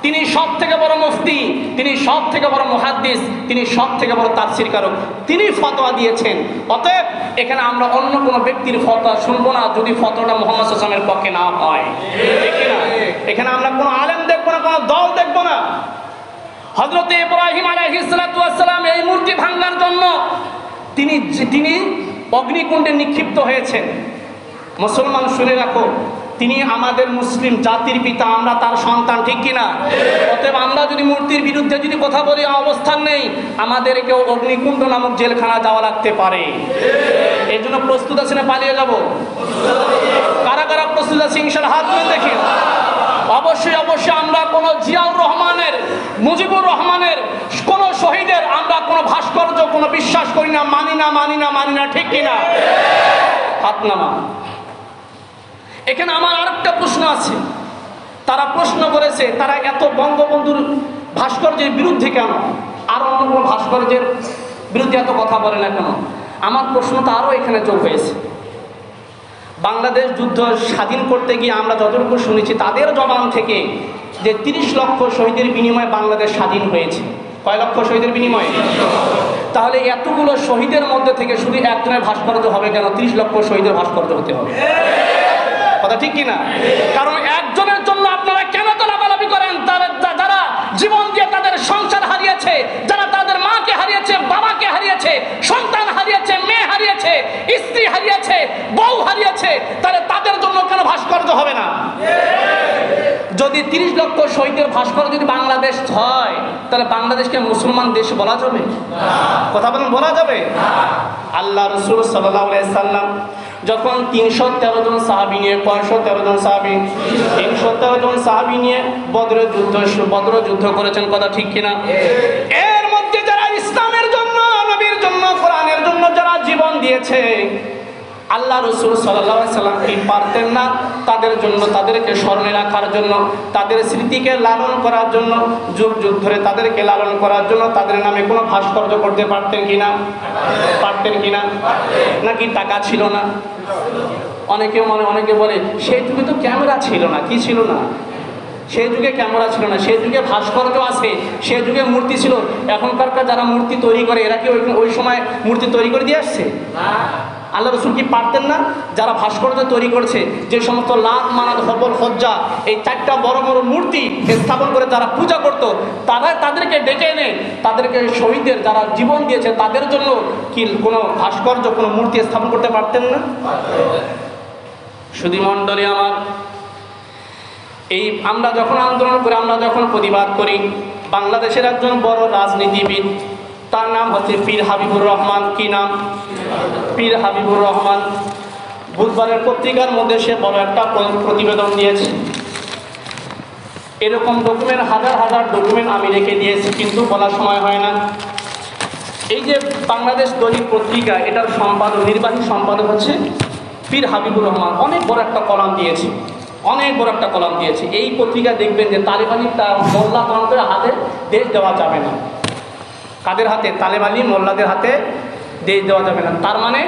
তিনি সব থেকে বড় মুফতি, তিনি সব থেকে বড় মুহাদ্দিস, তিনি সব থেকে বড় তাফসীরকারক, তিনি ফতোয়া দিয়েছেন। অতএব এখানে আমরা অন্য কোনো ব্যক্তির ফতোয়া শুনবো না যদি ফতোয়াটা মুহাম্মদ সাল্লাল্লাহু আলাইহি ওয়াসাল্লামের পক্ষে না হয়, ঠিক কি না? এখানে আমরা কোনো আলেম দেখবো না, কোনো দল দেখবো না। হযরত ইব্রাহিম আলাইহিস সালাতু ওয়াস সালাম এই মূর্তি ভাঙার জন্য তিনি অগ্নিকুণ্ডে নিক্ষিপ্ত হয়েছেন। মুসলমান শুনে রাখো, তিনি আমাদের মুসলিম জাতির পিতা, আমরা তার সন্তান, ঠিক কিনা? অতএব আমরা যদি মূর্তির বিরুদ্ধে যদি কথা বলি অবস্থান নেই, আমাদেরকেও অগ্নিকুণ্ড নামক জেলখানা যাওয়া লাগতে পারে। এই জন্য প্রস্তুত আছে না পালিয়ে যাব? কারা কারা প্রস্তুত আছে ইনশাআল্লাহ হাত তুলে দেখি। অবশ্যই অবশ্যই আমরা কোনো জিয়াউর রহমানের, মুজিবুর রহমানের, কোন শহীদের আমরা কোনো ভাস্কর্য কোনো বিশ্বাস করি না, মানি না, মানি না, মানি না, ঠিক কিনা? হাত নামা। এখানে আমার আরেকটা প্রশ্ন আছে। তারা প্রশ্ন করেছে, তারা এত বঙ্গবন্ধুর ভাস্কর্যের বিরুদ্ধে কেন, আর অন্য কোনো ভাস্কর্যের বিরুদ্ধে এত কথা বলে না কেন? আমার প্রশ্নটা আরও এখানে যোগ হয়েছে। বাংলাদেশ যুদ্ধ স্বাধীন করতে গিয়ে আমরা যতটুকু শুনেছি তাদের জবান থেকে যে 30 লক্ষ শহীদের বিনিময়ে বাংলাদেশ স্বাধীন হয়েছে। কয় লক্ষ শহীদের বিনিময়ে? তাহলে এতগুলো শহীদের মধ্যে থেকে শুধু একজনের ভাস্কর্য হবে কেন? 30 লক্ষ শহীদের ভাস্কর্য হতে হবে, কথা ঠিক কিনা? কারণ একজনের জন্য আপনারা কেন তো লাফালাফি করেন? যারা জীবন দিয়ে তাদের সংসার হারিয়েছে, যারা তাদের মাকে হারিয়েছে, বাবাকে হারিয়েছে, সন্তান হারিয়েছে, মেয়ে হারিয়েছে, স্ত্রী হারিয়েছে, বউ হারিয়েছে, তাহলে তাদের জন্য কেন ভাস্কর্য হবে না? যদি 30 লক্ষ শহীদের ভাস্কর্য যদি বাংলাদেশ হয়, তাহলে বাংলাদেশকে মুসলমান দেশ বলা যাবে? কথা বলেন, বলা যাবে? আল্লাহ রাসূল সাল্লাল্লাহু আলাইহি সাল্লাম যখন 313 জন সাহাবী নিয়ে 513 জন সাহাবী 313 জন সাহাবী নিয়ে বদর যুদ্ধ করেছেন, কথা ঠিক কিনা? এর মধ্যে যারা ইসলামের জন্য, নবীর জন্য, কোরআনের জন্য যারা জীবন দিয়েছে, আল্লাহ রাসূল সাল্লাল্লাহু আলাইহি সাল্লাম কি পারতেন না তাদের জন্য, তাদেরকে স্মরণে রাখার জন্য, তাদের স্মৃতিকে লালন করার জন্য, যুগ যুগ ধরে তাদেরকে লালন করার জন্য তাদের নামে কোনো ভাস্কর্য করতে পারতেন কিনা? পারতেন কিনা? নাকি টাকা ছিল না? অনেকে বলে সেই যুগে তো ক্যামেরা ছিল না। কি ছিল না? সেই যুগে ক্যামেরা ছিল না, সেই যুগে ভাস্কর্য আছে, সেই যুগে মূর্তি ছিল। এখনকার যারা মূর্তি তৈরি করে এরা কি ওই সময় মূর্তি তৈরি করে দিয়ে আসছে? আল্লাহ রাসূল কি পারতেন না? যারা ভাস্কর্য তৈরি করছে, যে সমস্ত লাত, মানাত, হবল, হজ্জা, এই 4টা বড় বড় মূর্তি স্থাপন করে যারা পূজা করত, তাদেরকে ডেকে এনে তাদেরকে শহীদের যারা জীবন দিয়েছে তাদের জন্য কি কোনো ভাস্কর্য, কোনো মূর্তি স্থাপন করতে পারতেন না? সুধীমণ্ডলী আমার, এই আমরা যখন আন্দোলন করি, আমরা যখন প্রতিবাদ করি, বাংলাদেশের একজন বড় রাজনীতিবিদ, তার নাম হচ্ছে পীর হাবিবুর রহমান। কি নাম? পীর হাবিবুর রহমান। বুধবারের পত্রিকার মধ্যে সে বড় একটা প্রতিবেদন দিয়েছে। এরকম ডকুমেন্ট, হাজার হাজার ডকুমেন্ট আমি রেখে দিয়েছি, কিন্তু বলার সময় হয় না। এই যে বাংলাদেশ দৈনিক পত্রিকা, এটার সম্পাদক, নির্বাহী সম্পাদক হচ্ছে পীর হাবিবুর রহমান। অনেক বড় একটা কলাম দিয়েছে, অনেক বড় একটা কলাম দিয়েছে। এই পত্রিকা দেখবেন যে তালেবানি মোল্লা তন্ত্রের হাতে দেশ দেওয়া যাবে না। কাদের হাতে? তালেবানি মোল্লাদের হাতে দেশ দেওয়া যাবে না। তার মানে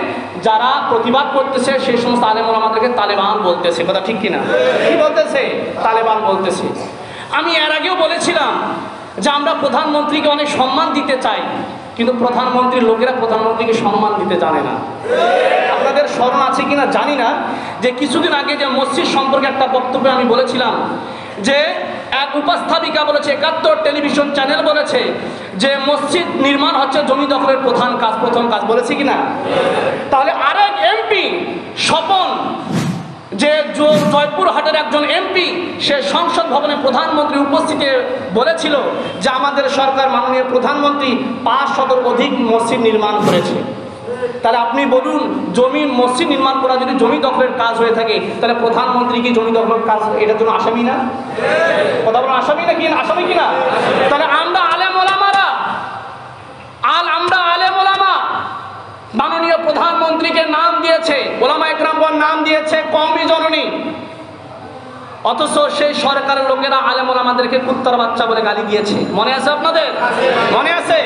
যারা প্রতিবাদ করতেছে সেই সমস্ত আলেম ওলামাদেরকে তালেবান বলতেছে, কথা ঠিক কিনা? কি বলতেছে? তালেবান বলতেছে। আমি এর আগেও বলেছিলাম যে আমরা প্রধানমন্ত্রীকে অনেক সম্মান দিতে চাই, কিন্তু প্রধানমন্ত্রীর লোকেরা প্রধানমন্ত্রীকে সম্মান দিতে জানে না। আপনাদের স্মরণ আছে কিনা জানি না, যে কিছুদিন আগে যে মসজিদ সম্পর্কে একটা বক্তব্যে আমি বলেছিলাম যে এক উপস্থাপিকা বলেছে, 71 টেলিভিশন চ্যানেল বলেছে যে মসজিদ নির্মাণ হচ্ছে জমি দখলের প্রথম কাজ, বলেছে কিনা? তাহলে আরেক এমপি স্বপন যে জয়পুরহাটের একজন এমপি সে সংসদ ভবনে প্রধানমন্ত্রী উপস্থিতি বলেছিল যে আমাদের সরকার মাননীয় প্রধানমন্ত্রী 500 অধিক মসজিদ নির্মাণ করেছে। তাহলে আপনি বলুন, জমি মসজিদ নির্মাণ করা যদি জমি দখলের কাজ হয়ে থাকে, তাহলে প্রধানমন্ত্রী কি জমি দখলের কাজ এটার জন্য আসামি না? কথা বলুন, আসামি না কি? আসামি কিনা? তাহলে আমরা আলেম ওলামারা মাননীয় প্রধানমন্ত্রীকে নাম দিয়েছে, ওলামা একরামগণ নাম দিয়েছে কওমি জননী, অথচ সেই সরকারের লোকেরা আলেম ওলামাদেরকে কুত্তার বাচ্চা বলে গালি দিয়েছে। মনে আছে আপনাদের? মনে আছে?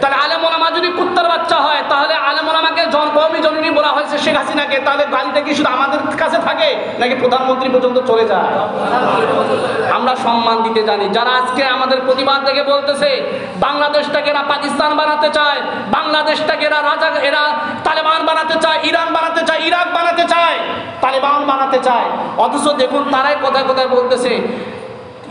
তাহলে আলেম ওলামা যদি কুত্তার বাচ্চা হয়, তাহলে আলেম ওলামাকে কওমি জননী বলা হয়েছে শেখ হাসিনাকে, তাহলে গালিটা কি শুধু আমাদের কাছে থাকে নাকি প্রধানমন্ত্রী পর্যন্ত চলে যায়? আমরা সম্মান দিতে জানি। যারা আজকে আমাদের প্রতিবাদ দেখে বলতেছে বাংলাদেশটাকে এরা পাকিস্তান বানাতে চায়, বাংলাদেশটাকে এরা তালেবান বানাতে চায়, ইরান বানাতে চায়, ইরাক বানাতে চায়, তালেবান বানাতে চায়, অথচ দেখুন তারাই কথায় কথায় বলতেছে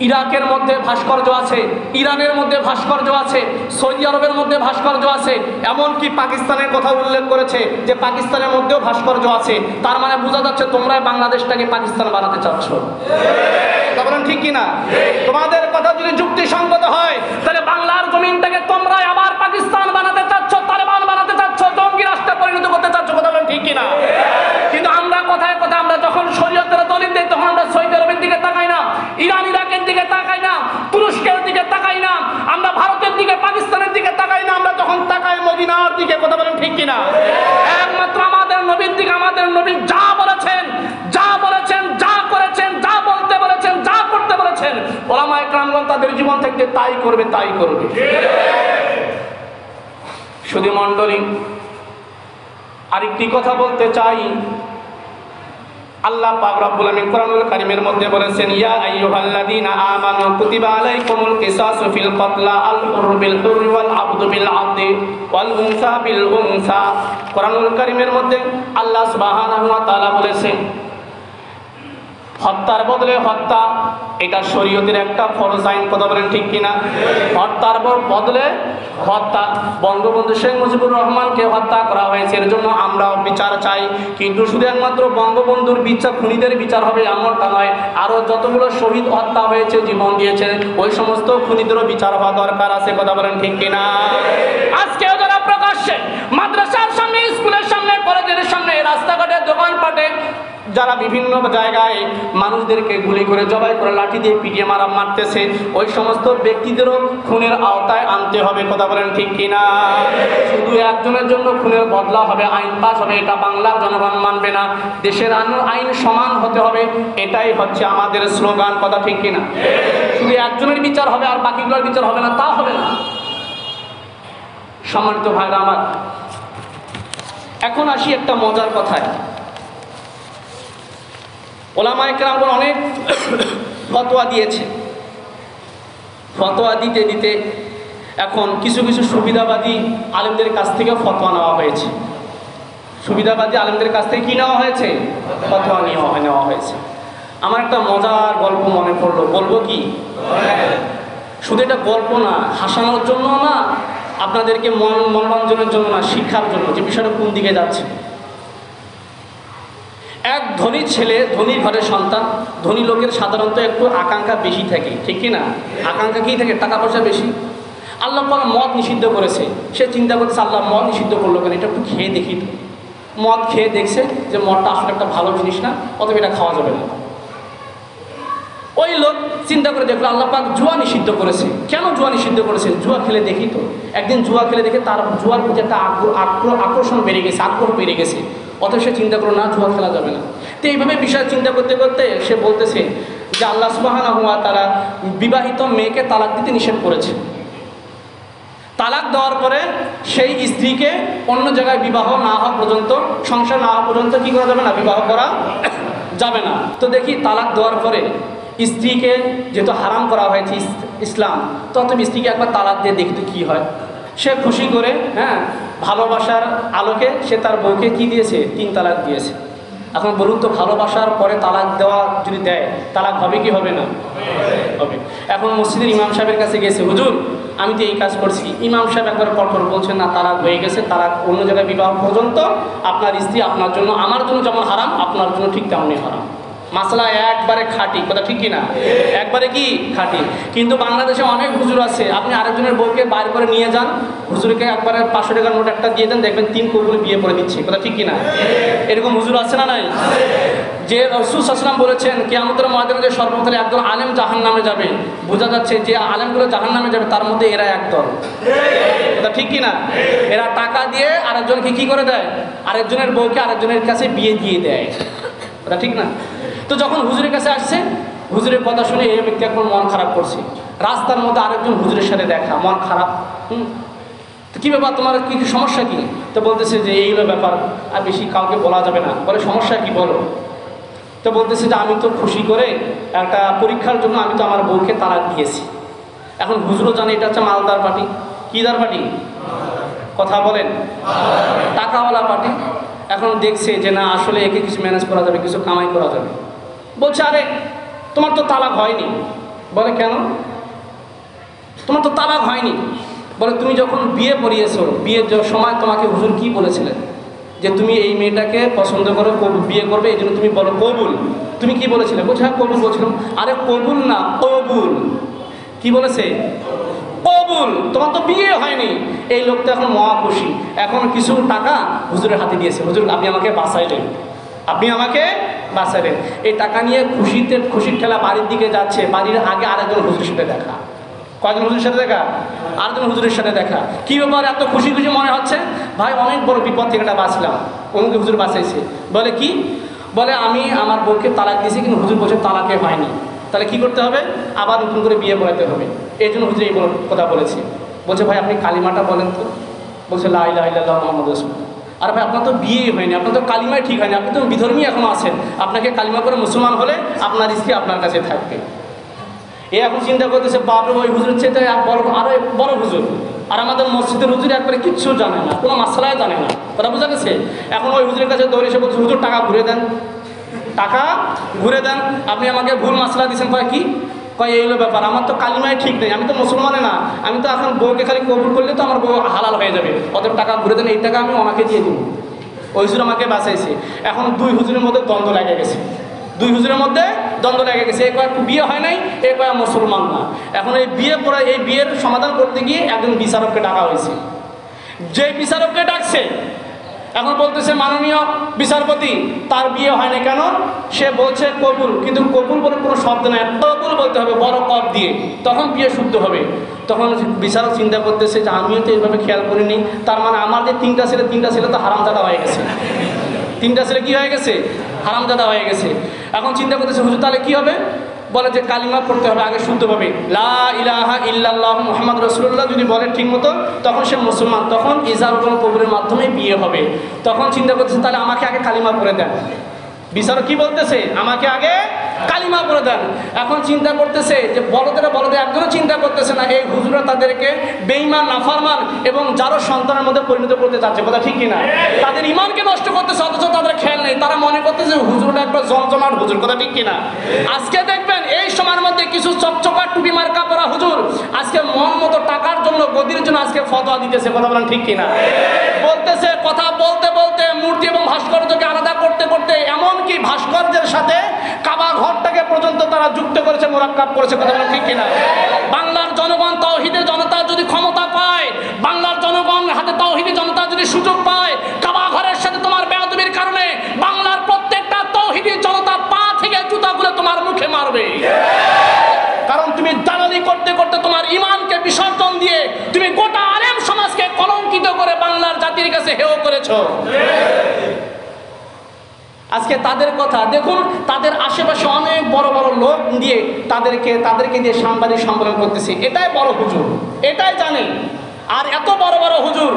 ইরাকের মধ্যে ভাস্কর্য আছে, ইরানের মধ্যে ভাস্কর্য আছে, সৌদি আরবের মধ্যে ভাস্কর্য আছে, এমনকি পাকিস্তানের কথা উল্লেখ করেছে যে পাকিস্তানের মধ্যেও ভাস্কর্য আছে। তার মানে বোঝা যাচ্ছে তোমরা বাংলাদেশটাকে পাকিস্তান বানাতে চাচ্ছ। বলেন ঠিক কিনা? তোমাদের কথা যদি যুক্তিসঙ্গত হয়, তাহলে বাংলার জমিনটাকে তোমরা আবার পাকিস্তান বানাতে চাচ্ছ, তালেবান বানাতে চাচ্ছ, জঙ্গি রাষ্ট্রে পরিণত করতে চাচ্ছ। কথা বলেন ঠিক কিনা? কিন্তু আমরা কথায় কথায় আমরা যখন শরীয়তের দলিল দেই, তখন আমরা সৌদি আরবের দিকে তাকাই না, ইরান ইরাকের দিকে তাকাই না, তুরস্কের দিকে তাকাই না, আমরা ভারতের দিকে পাকিস্তানের দিকে তাকাই না, আমরা তখন তাকাই মদিনার দিকে। কথা বলেন ঠিক কিনা? একমাত্র আমাদের নবীর দিকে, আমাদের নবী যা বলেছেন, যা করেছেন, যা বলতে বলেছেন, যা করতে বলেছেন, ওলামা একরামগণ তাদের জীবন থেকে তাই করবে। শুধু মণ্ডলী, আরেকটি কথা বলতে চাই। আল্লাহ পাক রব্বুল আমিন কোরআনুল কারীমের মধ্যে বলেছেন, ইয়া আইয়ুহাল্লাযীনা আমানু কুতিবা আলাইকুমুল কিসাসু ফিল কতলা আল হুররু বিল হুররি ওয়াল আবদু বিল আবদি ওয়াল উনসা বিল উনসা। কোরআনুল কারীমের মধ্যে আল্লাহ সুবহানাহু ওয়া তাআলা বলেছেন হত্যার বদলে হত্যা, এটা শরীয়তের একটা ফরজ আইন। কথা বলেন ঠিক কিনা? হত্যার বদলে হত্যা। বঙ্গবন্ধু শেখ মুজিবুর রহমানকে হত্যা করা হয়েছে, এর জন্য আমরাও বিচার চাই। কিন্তু শুধু একমাত্র বঙ্গবন্ধুর বিচার, খুনিদের বিচার হবে এমনটা নয়, আরো যতগুলো শহীদ হত্যা হয়েছে, জীবন দিয়েছে, ওই সমস্ত খুনিদেরও বিচার হওয়া দরকার আছে। কথা বলেন ঠিক কিনা? আজকেও যারা প্রকাশ্যে মাদ্রাসার সামনে, স্কুলের সামনে, কলেজের সামনে, রাস্তাঘাটে, দোকানপাটে যারা বিভিন্ন জায়গায় মানুষদেরকে গুলি করে, জবাই করে, লাঠি দিয়ে পিটিয়ে মারতেছে, ওই সমস্ত ব্যক্তিদেরও খুনের আওতায় আনতে হবে। কথা বলেন ঠিক কিনা? শুধু একজনের জন্য খুনের বদলা হবে, আইন পাস হবে, এটা বাংলার জনগণ মানবে না। দেশের আইন সমান হতে হবে, এটাই হচ্ছে আমাদের স্লোগান। কথা ঠিক কিনা? শুধু একজনের বিচার হবে আর বাকিগুলোর বিচার হবে না, তা হবে না। সম্মানিত ভাইরা আমার, এখন আসি একটা মজার কথায়। ওলামা একরামগণ অনেক ফতোয়া দিয়েছে। ফতোয়া দিতে দিতে এখন কিছু কিছু সুবিধাবাদী আলেমদের কাছ থেকে ফতোয়া নেওয়া হয়েছে। সুবিধাবাদী আলেমদের কাছ থেকে কি নেওয়া হয়েছে? ফতোয়া নেওয়া হয়েছে। আমার একটা মজার গল্প মনে পড়লো, বলবো কি? শুধু এটা গল্প না, হাসানোর জন্য না, আপনাদেরকে মনোরঞ্জনের জন্য না, শিক্ষার জন্য, যে বিষয়টা কোন দিকে যাচ্ছে। এক ধনী ছেলে, ধনী ঘরের সন্তান। ধনী লোকের সাধারণত একটু আকাঙ্ক্ষা বেশি থাকে, ঠিক কি না? আকাঙ্ক্ষা কি থাকে? টাকা পয়সা বেশি। আল্লাহ পাক মদ নিষিদ্ধ করেছে, সে চিন্তা করছে আল্লাহ মদ নিষিদ্ধ করলো কেন, এটা একটু খেয়ে দেখি তো। মদ খেয়ে দেখছে যে মদটা আসলে একটা ভালো জিনিস না, অতএব এটা খাওয়া যাবে না। ওই লোক চিন্তা করে দেখলো আল্লাহ পাক জুয়া নিষিদ্ধ করেছে, কেন জুয়া নিষিদ্ধ করেছে, জুয়া খেলে দেখি তো। একদিন জুয়া খেলে দেখে তার জুয়ার প্রতি একটা আকর্ষণ বেড়ে গেছে, আগ্রহ বেড়ে গেছে, অথচ সে চিন্তা করলো না জুয়া খেলা যাবে না। তো এইভাবে বিষয় চিন্তা করতে করতে সে বলতেছে যে আল্লাহ সুবহানাহু ওয়া তাআলা বিবাহিত মেয়েকে তালাক দিতে নিষেধ করেছে। তালাক দেওয়ার পরে সেই স্ত্রীকে অন্য জায়গায় বিবাহ না হওয়া পর্যন্ত, সংসার না হওয়া পর্যন্ত কি করা যাবে না? বিবাহ করা যাবে না। তো দেখি তালাক দেওয়ার পরে স্ত্রীকে যেহেতু হারাম করা হয়েছে ইসলাম, তত স্ত্রীকে একবার তালাক দিয়ে দেখতে কি হয়। সে খুশি করে, ভালোবাসার আলোকে সে তার বউকে কি দিয়েছে? 3 তালাক দিয়েছে। এখন বলুন তো, ভালোবাসার পরে তালাক দেওয়া যদি দেয়, তালাক হবে কি হবে না? হবে। এখন মসজিদের ইমাম সাহেবের কাছে গেছে, হুজুর আমি তো এই কাজ করছি। ইমাম সাহেব একবার কঠোর বলছেন, না তালাক হয়ে গেছে, তালাক অন্য জায়গায় বিবাহ পর্যন্ত আপনার স্ত্রী আপনার জন্য, আমার জন্য যেমন হারাম, আপনার জন্য ঠিক তেমনই হারাম। মাসলা একবারে খাঁটি, কথা ঠিক কিনা? একবারে কি খাঁটি। কিন্তু বাংলাদেশে অনেক হুজুর আছে, আপনি আরেকজনের বউকে বাইর করে নিয়ে যান, হুজুরকে একবারে 500 টাকার নোট একটা দিয়ে দেন, দেখবেন 3 কবুল বিয়ে করে দিচ্ছে, কথা ঠিক কিনা? এরকম হুজুর আছে না নাই? যে রাসূল সাল্লাল্লাহু আলাইহি ওয়াসাল্লাম বলেছেন কিয়ামতের ময়দানে যে সর্বপ্রথম একদল আলেম জাহান্নামে যাবে, বোঝা যাচ্ছে যে আলেমগুলো জাহান্নামে যাবে তার মধ্যে এরা একদল, কথা ঠিক কিনা? এরা টাকা দিয়ে আরেকজনকে কি করে দেয়, আরেকজনের বউকে আরেকজনের কাছে বিয়ে দিয়ে দেয়, কথা ঠিক না? তো যখন হুজুরের কাছে আসছে, হুজুরের কথা শুনে এই ব্যক্তি এখন মন খারাপ করছে, রাস্তার মধ্যে আরেকজন হুজুরের সাথে দেখা, মন খারাপ। তো কী ব্যাপার, তোমার কি সমস্যা কি? তো বলতেছে যে এইগুলো ব্যাপার, আর বেশি কাউকে বলা যাবে না। বলে সমস্যা কি বলো? তো বলতেছে যে আমি তো খুশি করে একটা পরীক্ষার জন্য আমি তো আমার বউকে তালাক দিয়েছি। এখন হুজুরও জানে এটা হচ্ছে মালদার পার্টি। কি দার পার্টি? কথা বলেন, টাকাওয়ালা পার্টি। এখন দেখছে যে না আসলে একে কিছু ম্যানেজ করা যাবে, কিছু কামাই করা যাবে। বলছে আরে তোমার তো তালাক হয়নি। বলে কেন? তোমার তো তালাক হয়নি। বলে তুমি যখন বিয়ে পড়িয়েছো, বিয়ের সময় তোমাকে হুজুর কি বলেছিলেন যে তুমি এই মেয়েটাকে পছন্দ করো, বিয়ে করবে, এই জন্য তুমি বলো কবুল। তুমি কি বলেছিলে? বলছে হ্যাঁ কবুল বলছিলাম। আরে কবুল না, কবুল। কি বলেছে? কবুল। তোমার তো বিয়ে হয়নি। এই লোকটা এখন মহা খুশি, এখন কিছু টাকা হুজুরের হাতে দিয়েছে। হুজুর আপনি আমাকে বাঁচাইলেন, আপনি আমাকে বাঁচাইলেন। এই টাকা নিয়ে খুশির ঠেলা বাড়ির দিকে যাচ্ছে, বাড়ির আগে আরেকজন হুজুরের সাথে দেখা। কয়েকজন হুজুরের সাথে দেখা? আরেকজন হুজুরের সাথে দেখা। কি ব্যাপার এত খুশি খুশি মনে হচ্ছে? ভাই অনেক বড় বিপদ থেকে এটা বাঁচলাম, অমুক হুজুর বাঁচাইছে। বলে কি? বলে আমি আমার বউকে তালাক দিয়েছি, কিন্তু হুজুর বলছে তালাকে হয়নি। তাহলে কি করতে হবে? আবার নতুন করে বিয়ে পড়াতে হবে। এই জন্য হুজুর এই কথা বলেছে। বলছে ভাই আপনি কালিমাটা বলেন তো। বলছে লা ইলাহা ইল্লাল্লাহ মুহাম্মাদুর রাসূলুল্লাহ। আর ভাই আপনার তো বিয়েই হয়নি, আপনার তো কালিমাই ঠিক হয়নি, আপনি তো বিধর্মী এখনও আছেন। আপনাকে কালিমা করে মুসলমান হলে আপনার স্ত্রী আপনার কাছে থাকবে। এ এখন চিন্তা করতেছে বাপরে ওই হুজুরের চেয়ে আরো বড় হুজুর, আর আমাদের মসজিদের হুজুর একবারে কিচ্ছু জানে না, কোনো মাসলাই জানে না। কথা বোঝা গেছে? এখন ওই হুজুরের কাছে দৌড়ে এসে বলছে হুজুর টাকা ঘুরে দেন, টাকা ঘুরে দেন, আপনি আমাকে ভুল মাসলা দিয়েছেন। কয় কি? কয় এইগুলো ব্যাপার, আমার তো কালিমায় ঠিক নেই, আমি তো মুসলমানে না, আমি তো এখন বউকে খালি কবুল করলে তো আমার বউ হালাল হয়ে যাবে, অতএব টাকা ঘুরে দেন, এই টাকা আমি ওনাকে দিয়ে দেবো। ওই হুজুর আমাকে বাঁচাইছে। এখন দুই হুজুরের মধ্যে দ্বন্দ্ব লেগে গেছে, দুই হুজুরের মধ্যে দ্বন্দ্ব লেগে গেছে। এ কয়েক বিয়ে হয় নাই, এ কয়েক মুসলমান না। এখন এই বিয়ের সমাধান করতে গিয়ে একজন বিচারককে ডাকা হয়েছে। যে বিচারককে ডাকছে এখন বলতেছে মাননীয় বিচারপতি তার বিয়ে হয় না কেন? সে বলছে কবুল, কিন্তু কবুল বলে কোনো শব্দ নাই, কবুল বলতে হবে বড় কব দিয়ে, তখন বিয়ে শুদ্ধ হবে। তখন বিচারক চিন্তা করতেছে যে আমিও তো এইভাবে খেয়াল করিনি, তার মানে আমার যে তিনটা ছেলে তো হারামজাদা হয়ে গেছে। তিনটা ছেলে কি হয়ে গেছে? হারামজাদা হয়ে গেছে। এখন চিন্তা করতেছে হুজুর তাহলে কি হবে? বলে যে কালিমা পড়তে হবে আগে শুদ্ধভাবে, লা ইলাহা ইল্লাল্লাহ মুহাম্মাদুর রাসূলুল্লাহ যদি বলে ঠিক মতো তখন সে মুসলমান, তখন ইজারুল কবুলের মাধ্যমে বিয়ে হবে। তখন চিন্তা করতেছে তাহলে আমাকে আগে কালিমা পড়ে দেন। বিচারক কি বলতেছে? আমাকে আগে কালিমা পড়ে দেন। এখন চিন্তা করতেছে যে বলদের একজনও চিন্তা করতেছে না এই হুজুরা তাদেরকে বেঈমান, নাফরমান এবং যারও সন্তানের মধ্যে পরিণত করতে চাচ্ছে, কথা ঠিক কিনা? তাদের ইমানকে নষ্ট করতেছে, অথচ তাদের খেয়াল নেই, তারা মনে করতেছে হুজুরটা একবার জমজমাট হুজুর, কথা ঠিক কিনা? আজকে দেখবেন এই সময়ের মধ্যে কিছু চকচকা টুপি মার্কা পরা হুজুর আজকে মন মতো টাকার জন্য, গদির জন্য আজকে ফতোয়া দিতেছে, কথা বলেন ঠিক কিনা? বলতেছে কথা বলতে বলতে মূর্তি এবং ভাস্কর্যকে আলাদা করতে করতে এমনকি ভাস্কর্যের সাথে কাবা ঘরটাকে পর্যন্ত তারা যুক্ত করেছে, মোরাক্কাব করেছে, কথা বলেন ঠিক কিনা? বাংলার জনগণ তাওহীদের জনতা যদি ক্ষমতা পায়, বাংলার জনগণ হাতে তাওহীদের জনতা যদি সুযোগ পায়, কাবা ঘরের সাথে তোমার বেয়াদবির কারণে বাংলার প্রত্যেকটা তাওহীদি জনতা পা থেকে জুতাগুলো তোমার মুখে মারবে। কারণ তুমি দালালি করতে করতে তোমার ইমানকে বিসর্জন দিয়ে তুমি গোটা আলেম সমাজকে কলঙ্কিত করে বাংলার জাতির কাছে হেয় করেছো। আজকে তাদের কথা দেখুন, তাদের আশেপাশে অনেক বড় বড় লোক দিয়ে তাদেরকে দিয়ে সাংবাদিক সম্মেলন করতেছে, এটাই বড় হুজুর, এটাই জানে। আর এত বড় বড় হুজুর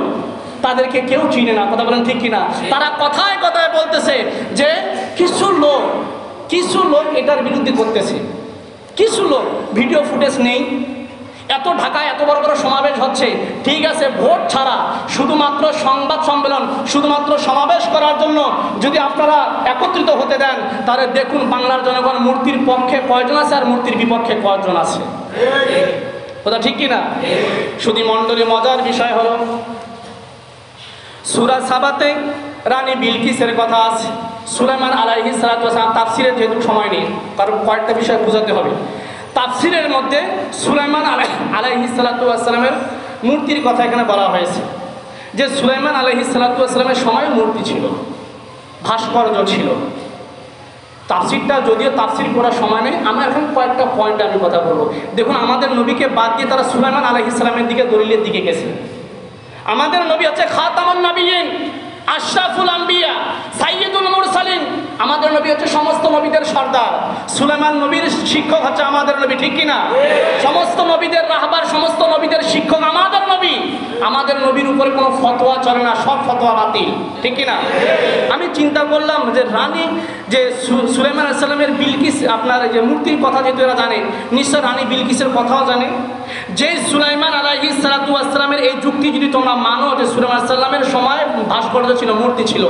তাদেরকে কেউ চিনে না, কথা বলেন ঠিক কিনা? তারা কথায় কথায় বলতেছে যে কিছু লোক এটার বিরুদ্ধে করতেছে, কিছু লোক ভিডিও ফুটেজ নেই, এত ঢাকায় এত বড় বড় সমাবেশ হচ্ছে, ঠিক আছে ভোট ছাড়া শুধুমাত্র সংবাদ সম্মেলন, শুধুমাত্র সমাবেশ করার জন্য যদি আপনারা একত্রিত হতে দেন তাহলে দেখুন বাংলার জনগণ মূর্তির পক্ষে কয়জন আছে আর মূর্তির বিপক্ষে কয়জন আছে, কথা ঠিক কিনা? শুধু মণ্ডলী মজার বিষয় হলো সূরা সাবাতে রানী বিলকিসের কথা আছে, সুলাইমান আলাইহিস সালাতু ওয়াস সালাম, তাফসিরের যেহেতু সময় নেই কারণ কয়েকটা বিষয় বোঝাতে হবে। তাফসিরের মধ্যে সুলাইমান আলাইহিস সালাতু ওয়াস সালামের মূর্তির কথা এখানে বলা হয়েছে, যে সুলাইমান আলাইহিস সালাতু ওয়াস সালামের সময় মূর্তি ছিল, ভাস্কর্য ছিল। তাফসিরটা যদিও তাফসির করার সময় নেই, আমরা এখন কয়েকটা পয়েন্টে আমি কথা বলবো। দেখুন, আমাদের নবীকে বাদ দিয়ে তারা সুলাইমান আলাইহিস সালামের দিকে, দলিলের দিকে গেছে। আমাদের নবী হচ্ছে খাতামুন নবিয়্যিন, আশরাফুল আম্বিয়া, সাইয়্যিদুল মুরসালিন। আমাদের নবী হচ্ছে সমস্ত নবীদের সর্দার। সুলাইমান নবীর শিক্ষক হচ্ছে আমাদের নবী, ঠিক কি না? সমস্ত নবীদের রাহবার, সমস্ত নবীদের শিক্ষক আমাদের নবী। আমাদের নবীর উপরে কোনো ফতোয়া চলে না, সব ফতোয়া বাতিল, ঠিক কি না? আমি চিন্তা করলাম যে রানী, যে সুলাইমান আলাইহিস সালামের বিলকিস, আপনার যে মূর্তির কথা যেহেতু এরা জানে, নিশ্চয় রানী বিলকিসের কথাও জানে। যে সুলাইমান আলাইহিস সালাতু ওয়াস সালামের এই যুক্তি যদি তোমরা মানো যে সুলাইমান আলাইহিস সালামের সময় ভাস্কর্য ছিল, মূর্তি ছিল,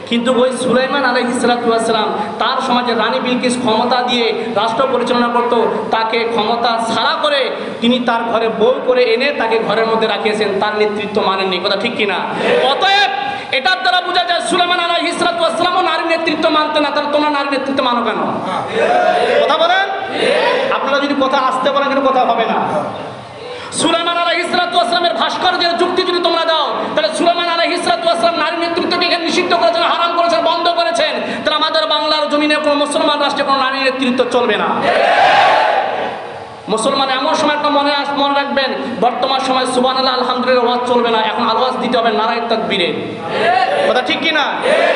কিন্তু ওই সুলাইমান আলাইহিস সালাতু ওয়াস সালাম তার সমাজে রানী বিলকিস ক্ষমতা দিয়ে রাষ্ট্র পরিচালনা করত, তাকে ক্ষমতা ছাড়া করে তিনি তার ঘরে বউ করে এনে তাকে ঘরের মধ্যে রাখিয়েছেন, তার নেতৃত্ব মানেননি, কথা ঠিক কিনা? অতএব এটার দ্বারা বোঝা যায় সুলাইমান আলাইহিস সালাতু ওয়াস সালামও নারীর নেতৃত্ব মানতে না, তাহলে তোমরা নারীর নেতৃত্ব মানো কেন? কথা বলেন। আপনারা যদি কথা আসতে বলেন কিন্তু কথা হবে না। সুলাইমান আলাইহিস সালাতু ওয়াস সালামের ভাস্কর্যের যুক্তি যদি তোমরা দাও, তাহলে সুলাইমান আলাইহিস সালাতু ওয়াস সালাম নারীর নেতৃত্বকে এখানে নিষিদ্ধ করেছেন, হারাম করেছেন, বন্ধ করেছেন। তাহলে আমাদের বাংলার জমিনে কোনো মুসলমান রাষ্ট্রে কোনো নারীর নেতৃত্ব চলবে না। মুসলমান এমন সময় একটা মনে রাখবেন, বর্তমান সময় সুবহানাল্লাহ আলহামদুলিল্লাহ ওয়াজ চলবে না, এখন আওয়াজ দিতে হবে নারায়ে তাকবীরের, কথা ঠিক কি না?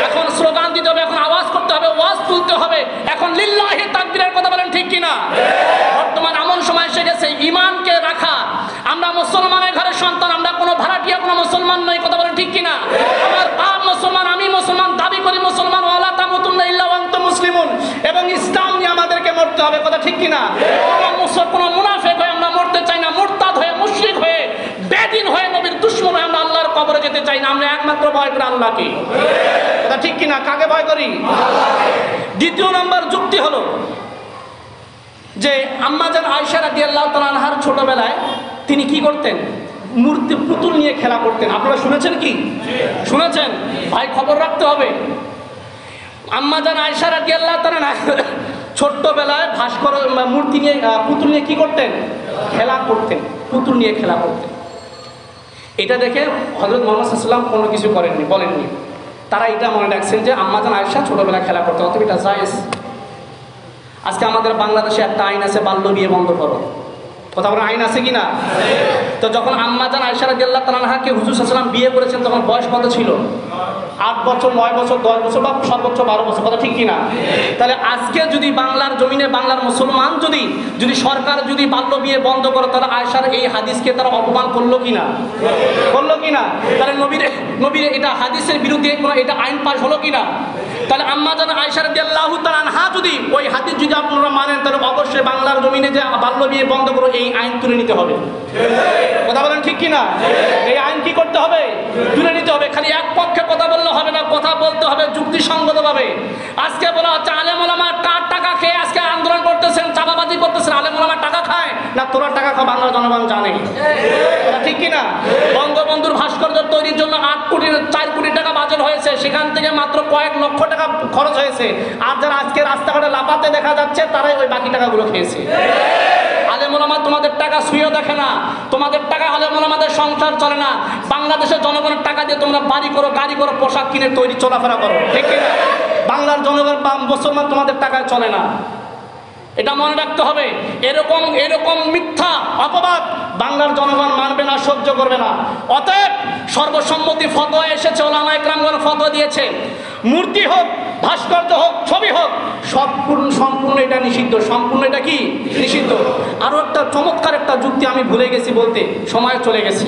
এখন স্লোগান দিতে হবে, এখন আওয়াজ করতে হবে, ওয়াজ তুলতে হবে, এখন লিল্লাহি তাকবীরের কথা বলেন, ঠিক কি না? বর্তমান এমন সময় এসে গেছে ঈমানকে রাখা। আমরা মুসলমানের ঘরের সন্তান, আমরা কোনো ভাড়াটিয়া কোনো মুসলমান নই, কথা বলেন, ঠিক কি না? আমার বাপ মুসলমান, আমি মুসলমান, দাবি করি মুসলমান, ওয়ালা তামুতুন্না ইল্লা ওয়া আনতুম মুসলিমুন, এবং ইসলাম নিয়ে আমাদেরকে মরতে হবে, কথা ঠিক কি না? কোনো মুনাফিক হয়ে আমরা মরতে চাই না, মুরতাদ হয়ে, মুশরিক হয়ে, বেদিন হয়ে, নবীর দুশমন হয়ে আমরা আল্লাহর কবরে যেতে চাই না। আমরা একমাত্র ভয় করি আল্লাহকে, কথা ঠিক কি না? কাকে ভয় করি? দ্বিতীয় নম্বর যুক্তি হলো যে আম্মাজান আয়েশা রাদিয়াল্লাহু তাআলা আনহার ছোটবেলায় তিনি কি করতেন? মূর্তি, পুতুল নিয়ে খেলা করতেন। আপনারা শুনেছেন কি? শুনেছেন? ভাই খবর রাখতে হবে। আম্মাজান আয়েশা রাদিয়াল্লাহু তাআলা ছোট্টবেলায় মূর্তি নিয়ে, পুতুল নিয়ে কি করতেন? খেলা করতেন, পুতুল নিয়ে খেলা করতেন। এটা দেখে হযরত মুহাম্মদ সাল্লাল্লাহু আলাইহি ওয়াসাল্লাম কোনো কিছু করেননি, বলেননি। তারা এটা মনে রাখছেন যে আম্মাজান আয়েশা ছোটবেলায় খেলা করতেন, অতএব এটা জায়েজ। আজকে আমাদের বাংলাদেশে একটা আইন আছে, বাল্য বিয়ে বন্ধ করো, কথা বলেন, আইন আছে কি না? তো যখন আম্মাজান আয়েশা রাদিয়াল্লাহু তাআলা আনহাকে হুজুর সাল্লাল্লাহু আলাইহি ওয়াসাল্লাম বিয়ে করেছেন, তখন বয়স কত ছিল? 8 বছর, 9 বছর, 10 বছর বা সর্বোচ্চ 12 বছর, কথা ঠিক কিনা? তাহলে আজকে যদি বাংলার জমিনে বাংলার মুসলমান যদি সরকার যদি বাল্য বিয়ে বন্ধ করে, তাহলে আয়েশার এই হাদিসকে তারা অপমান করলো কিনা? করলো কিনা? তাহলে নবীর এটা হাদিসের বিরুদ্ধে কোনো এটা আইন পাস হলো কিনা? তাহলে আম্মাজান আয়েশা রাদিয়াল্লাহু তাআলা আনহা যদি ওই হাদিস যদি আপনারা মানেন, তাহলে অবশ্যই বাংলার জমিনে যে বাল্য বিয়ে বন্ধ করো এই আইন তুলে নিতে হবে, কথা বলেন, ঠিক কিনা? এই আইন কি করতে হবে? তুলে নিতে হবে। খালি এক পক্ষে কথা বললে হবে না, কথা বলতে হবে যুক্তিসঙ্গতভাবে। আজকে বলা হচ্ছে আলেম ওলামা টাকা খেয়ে আজকে আন্দোলন করতেছেন, চাঁদাবাজি করতেছেন। আলেম ওলামা টাকা খায় না, তোরা টাকা খাওয়া বাংলার জনগণ জানে, ঠিক কিনা? বঙ্গবন্ধুর ভাস্কর্য তৈরির জন্য 4 কোটি টাকা বাজেট হয়েছে, সেখান থেকে মাত্র কয়েক লক্ষ টাকা খরচ হয়েছে। আর যারা আজকে রাস্তাঘাটে লাফাতে দেখা যাচ্ছে, তারাই ওই বাকি টাকাগুলো খেয়েছে। আলেম ওলামা তোমাদের টাকা ছুঁয়েও দেখে না, তোমাদের টাকা আলেম ওলামাদের সংসার চলে না। বাংলাদেশের জনগণের টাকা দিয়ে তোমরা বাড়ি করো, গাড়ি করো, পোশাক কিনে তৈরি চলাফেরা করো, ঠিক কিনা? বাংলার জনগণ বা মুসলমান তোমাদের টাকায় চলে না, এটা মনে রাখতে হবে। এরকম মিথ্যা অপবাদ বাংলার জনগণ মানবে না, সহ্য করবে না। অতএব সর্বসম্মতি ফতোয়া এসেছে, ওলামায়ে কেরামগণ ফতোয়া দিয়েছে, মূর্তি হোক, ভাস্কর্য হোক, ছবি হোক, সম্পূর্ণ এটা নিষিদ্ধ, সম্পূর্ণ এটা কি নিষিদ্ধ। আরও একটা চমৎকার একটা যুক্তি আমি ভুলে গেছি বলতে, সময় চলে গেছে।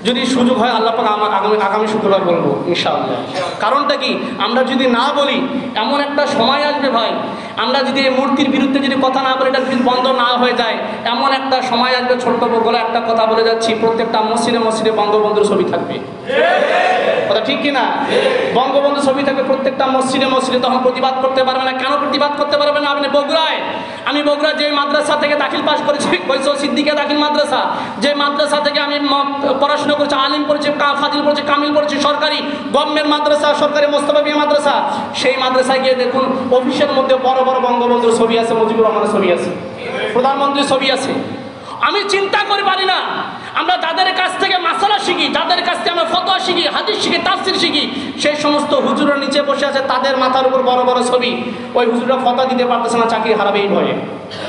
যদি সুযোগ হয় আল্লাহ পাক আগামী শুক্রবার বলবো ইনশাআল্লাহ। কারণটা কি? আমরা যদি না বলি, এমন একটা সময় আসবে ভাই, আমরা যদি এই মূর্তির বিরুদ্ধে যদি কথা না বলি, এটা যদি বন্ধ না হয়ে যায়, এমন একটা সময় আসবে, ছোট্ট বলে একটা কথা বলে যাচ্ছি, প্রত্যেকটা মসজিদে মসজিদে বঙ্গবন্ধুর ছবি থাকবে। কথা ঠিক কিনা? বঙ্গবন্ধু ছবি থাকবে প্রত্যেকটা মসজিদে মসজিদে, তখন প্রতিবাদ করতে পারবে না। কেন প্রতিবাদ করতে পারবে না? আপনি বগুড়ায়, আমি বগুড়া যে মাদ্রাসা থেকে দাখিল পাস করেছি, কৈশোর সিদ্দিকা দাখিল মাদ্রাসা, যে মাদ্রাসা থেকে আমি পড়াশোনা করেছি, আলিম পড়েছি, ফাজিল পড়েছি, কামিল পড়েছি, সরকারি গভর্নমেন্ট মাদ্রাসা, সরকারি মোস্তফা বিয়া মাদ্রাসা, সেই মাদ্রাসায় গিয়ে দেখুন অফিসের মধ্যে বড় বড় বঙ্গবন্ধুর ছবি আছে, মুজিবুর রহমানের ছবি আছে, প্রধানমন্ত্রীর ছবি আছে। আমি চিন্তা করে পারি না, আমরা যাদের কাছ থেকে মাসালা শিখি, যাদের কাছ থেকে আমরা ফতোয়া শিখি, হাদিস শিখি, তাফসির শিখি, সেই সমস্ত হুজুরের নিচে বসে আছে, তাদের মাথার উপর বড় বড় ছবি। ওই হুজুররা ফতোয়া দিতে পারতেছে না, চাকরি হারাবে এই ভয়ে।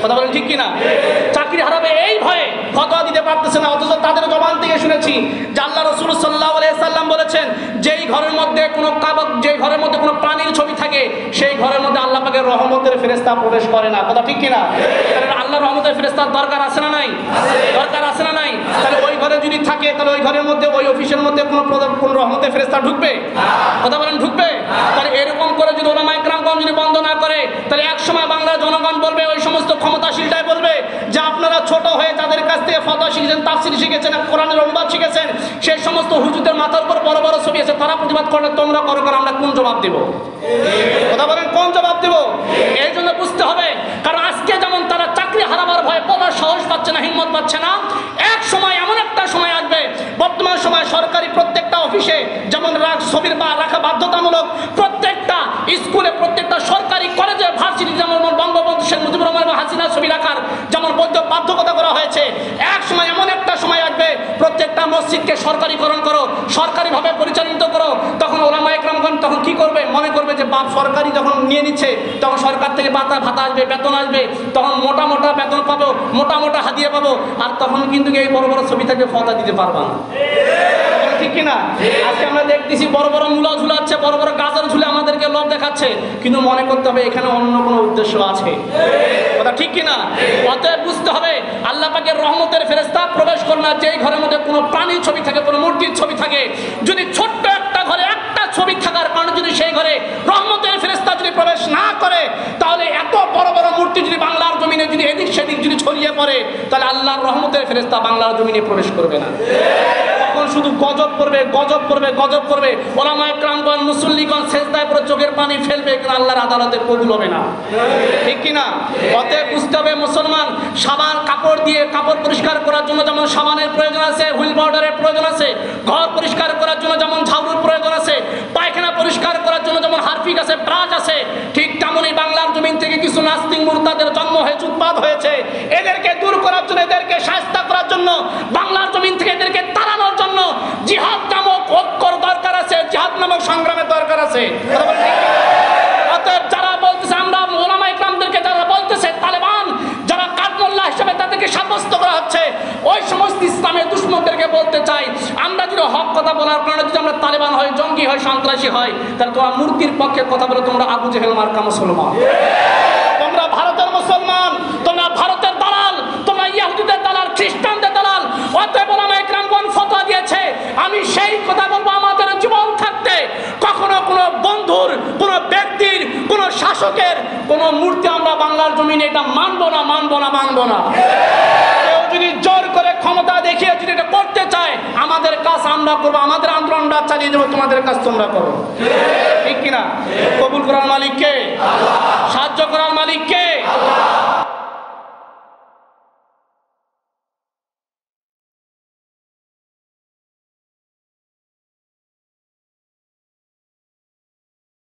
কথা বলেন ঠিক কিনা? চাকরি হারাবে এই ভয়ে ফতোয়া দিতে পারতেছে না। অথচ তাদের জবান থেকে শুনেছি যে আল্লাহ রাসূল সাল্লাল্লাহু আলাইহি সাল্লাম বলেছেন, যেই ঘরের মধ্যে কোনো যেই ঘরের মধ্যে কোনো প্রাণীর ছবি থাকে, সেই ঘরের মধ্যে আল্লাহ পাকের রহমতের ফেরেশতা প্রবেশ করে না। কথা ঠিক কিনা? আল্লাহর রহমতের ফেরেশতার দরকার আছে না নাই? দরকার আছে না নাই? তাহলে ওই ঘরে যদি থাকে, তাহলে ওই ঘরের মধ্যে, ওই অফিসের মধ্যে কোন রহমতের ফেরেশতা ঢুকবে? কথা বলেন ঢুকবে? তাহলে এরকম করে যদি ওলামায়ে কেরামগণ যদি বন্ধ না করে, তাহলে এক সময় বাংলার জনগণ বলবে, ওই সমস্ত ক্ষমতাশীলটাই বলবে যে আপনারা ছোট হয়ে যাদের কাছ থেকে ফতোয়া শিখেছেন, তাফসীর শিখেছেন, কোরআনের অনুবাদ শিখেছেন, সেই সমস্ত হুজুরদের মাথার উপর বড় বড় ছবি আছে, তারা প্রতিবাদ করলে তোমরা করো, কারণ আমরা কোন জবাব দেব? কথা বলেন কোন জবাব দেব? এই জন্য বুঝতে হবে, কারণ আজকে যেমন তারা চাকরি হারাবার ভয়ে বলার সাহস পাচ্ছে না, হিম্মত পাচ্ছে না, এক সময় এমন একটা সময় আসবে, বর্তমান সময় সরকারি প্রত্যেকটা অফিসে যেমন ছবির রাখা বাধ্যতামূলক, প্রত্যেকটা স্কুলে, প্রত্যেকটা সরকারি কলেজে, ভার্সিটি যেমন বঙ্গবন্ধু শেখ মুজিবুর রহমান এবং হাসিনার ছবি রাখার যেমন বাধ্যকতা করা হয়েছে, এক সময় এমন একটা সময় আসবে প্রত্যেকটা মসজিদকে সরকারিকরণ করো, সরকারিভাবে পরিচালিত করো। তখন ওলামায়ে কেরামগণ তখন কি করবে? মনে করবে যে বাপ সরকারি যখন নিয়ে নিচ্ছে, তখন সরকার থেকে ভাতা আসবে, বেতন আসবে, তখন মোটা মোটা বেতন পাবো, মোটা মোটা হাদিয়া পাবো, আর তখন কিন্তু এই বড় বড় ছবি থেকে ফতোয়া দিতে পারবা না। ঠিক কিনা? আজকে আমরা দেখতেছি বড় বড় মূলা ঝুলাচ্ছে, বড় বড় গাজার ঝুলে আমাদেরকে লোভ দেখাচ্ছে, কিন্তু মনে করতে হবে এখানে অন্য কোনো উদ্দেশ্য আছে। কথা ঠিক কিনা? অতএব বুঝতে হবে, আল্লাহ পাকের রহমতের ফেরেশতা প্রবেশ করে না যেই ঘরের মধ্যে কোনো প্রাণীর ছবি থাকে, কোনো মূর্তির ছবি থাকে। যদি ছোট্ট একটা ঘরে একটা ছবি থাকার কারণে যদি সেই ঘরে রহমতের ফেরেশতা যদি প্রবেশ না করে, তাহলে এত বড় বড় মূর্তি যদি বাংলার জমিনে যদি এদিক সেদিক যদি ছড়িয়ে পড়ে, তাহলে আল্লাহর রহমতের ফেরেশতা বাংলার জমিনে প্রবেশ করবে না। তখন শুধু গজব করবে, গজব করবে, গজব করবে। ওলামায়ে কেরামগণ, মুসল্লিগণ সেজদায় পড়ে চোখের পানি ফেলবে, কিন্তু আল্লাহর আদালতে কবুল হবে না। ঠিক কিনা? অতএব বুঝতে হবে মুসলমান, সাবান কাপড় দিয়ে কাপড় পরিষ্কার করার জন্য যেমন সাবানের প্রয়োজন আছে, হুইল পাউডারের প্রয়োজন আছে, ঘর পরিষ্কার করার জন্য যেমন ঝাড়ুর প্রয়োজন আছে, পায়খানা পরিষ্কার করার জন্য যেমন হারপিক আছে, ব্রাশ আছে, ঠিক তেমনই বাংলার জমিন থেকে কিছু নাস্তিক মুরতাদের জন্ম হয়েছে, উৎপাদ হয়েছে। এদেরকে দূর করার জন্য, এদেরকে শায়েস্তা করার জন্য, বাংলার জমিন থেকে এদেরকে তাড়ানোর জন্য জিহাদ নামক ঐক্যর দরকার আছে, জিহাদ নামক সংগ্রামের দরকার আছে। অতএব যারা বলতেছে, আমরা ওলামায়ে কেরামদেরকে যারা বলতেছে তালেবান, যারা কাঠমোল্লা হিসেবে তাদেরকে সাব্যস্ত করা হচ্ছে, ওই সমস্ত ইসলামের দুশমনদেরকে বলতে চাই, আমরা যদি হক কথা বলার কারণে যদি আমরা তালেবান হয়, জঙ্গি হয়, সন্ত্রাসী হয়, তাহলে তোমরা মূর্তির পক্ষে কথা বলে তোমরা আবু জেহেল মার্কা মুসলমান, তোমরা ভারতের মুসলমান, তোমরা ভারতের দালাল, তোমরা ইহুদিদের দালাল, খ্রিস্টানদের দালাল। অতএব ওলামায়ে কেরামগণ ফতোয়া দিয়েছে, আমি সেই কথা বলবো, আমাদের জীবন থাকতে কখনো কোনো বন্ধুর, কোনো ব্যক্তির, কোনো শাসকের কোনো মূর্তি আমরা বাংলার জমিনে এটা মানবো না, মানবো না, মানবো না। কেউ যদি জোর করে ক্ষমতা দেখিয়ে যদি এটা করতে চায়, আমাদের কাজ আমরা করবো, আমাদের আন্দোলনটা চালিয়ে দেবো, তোমাদের কাজ তোমরা করো। ঠিক কিনা? কবুল করার মালিক কে? সাহায্য করার মালিক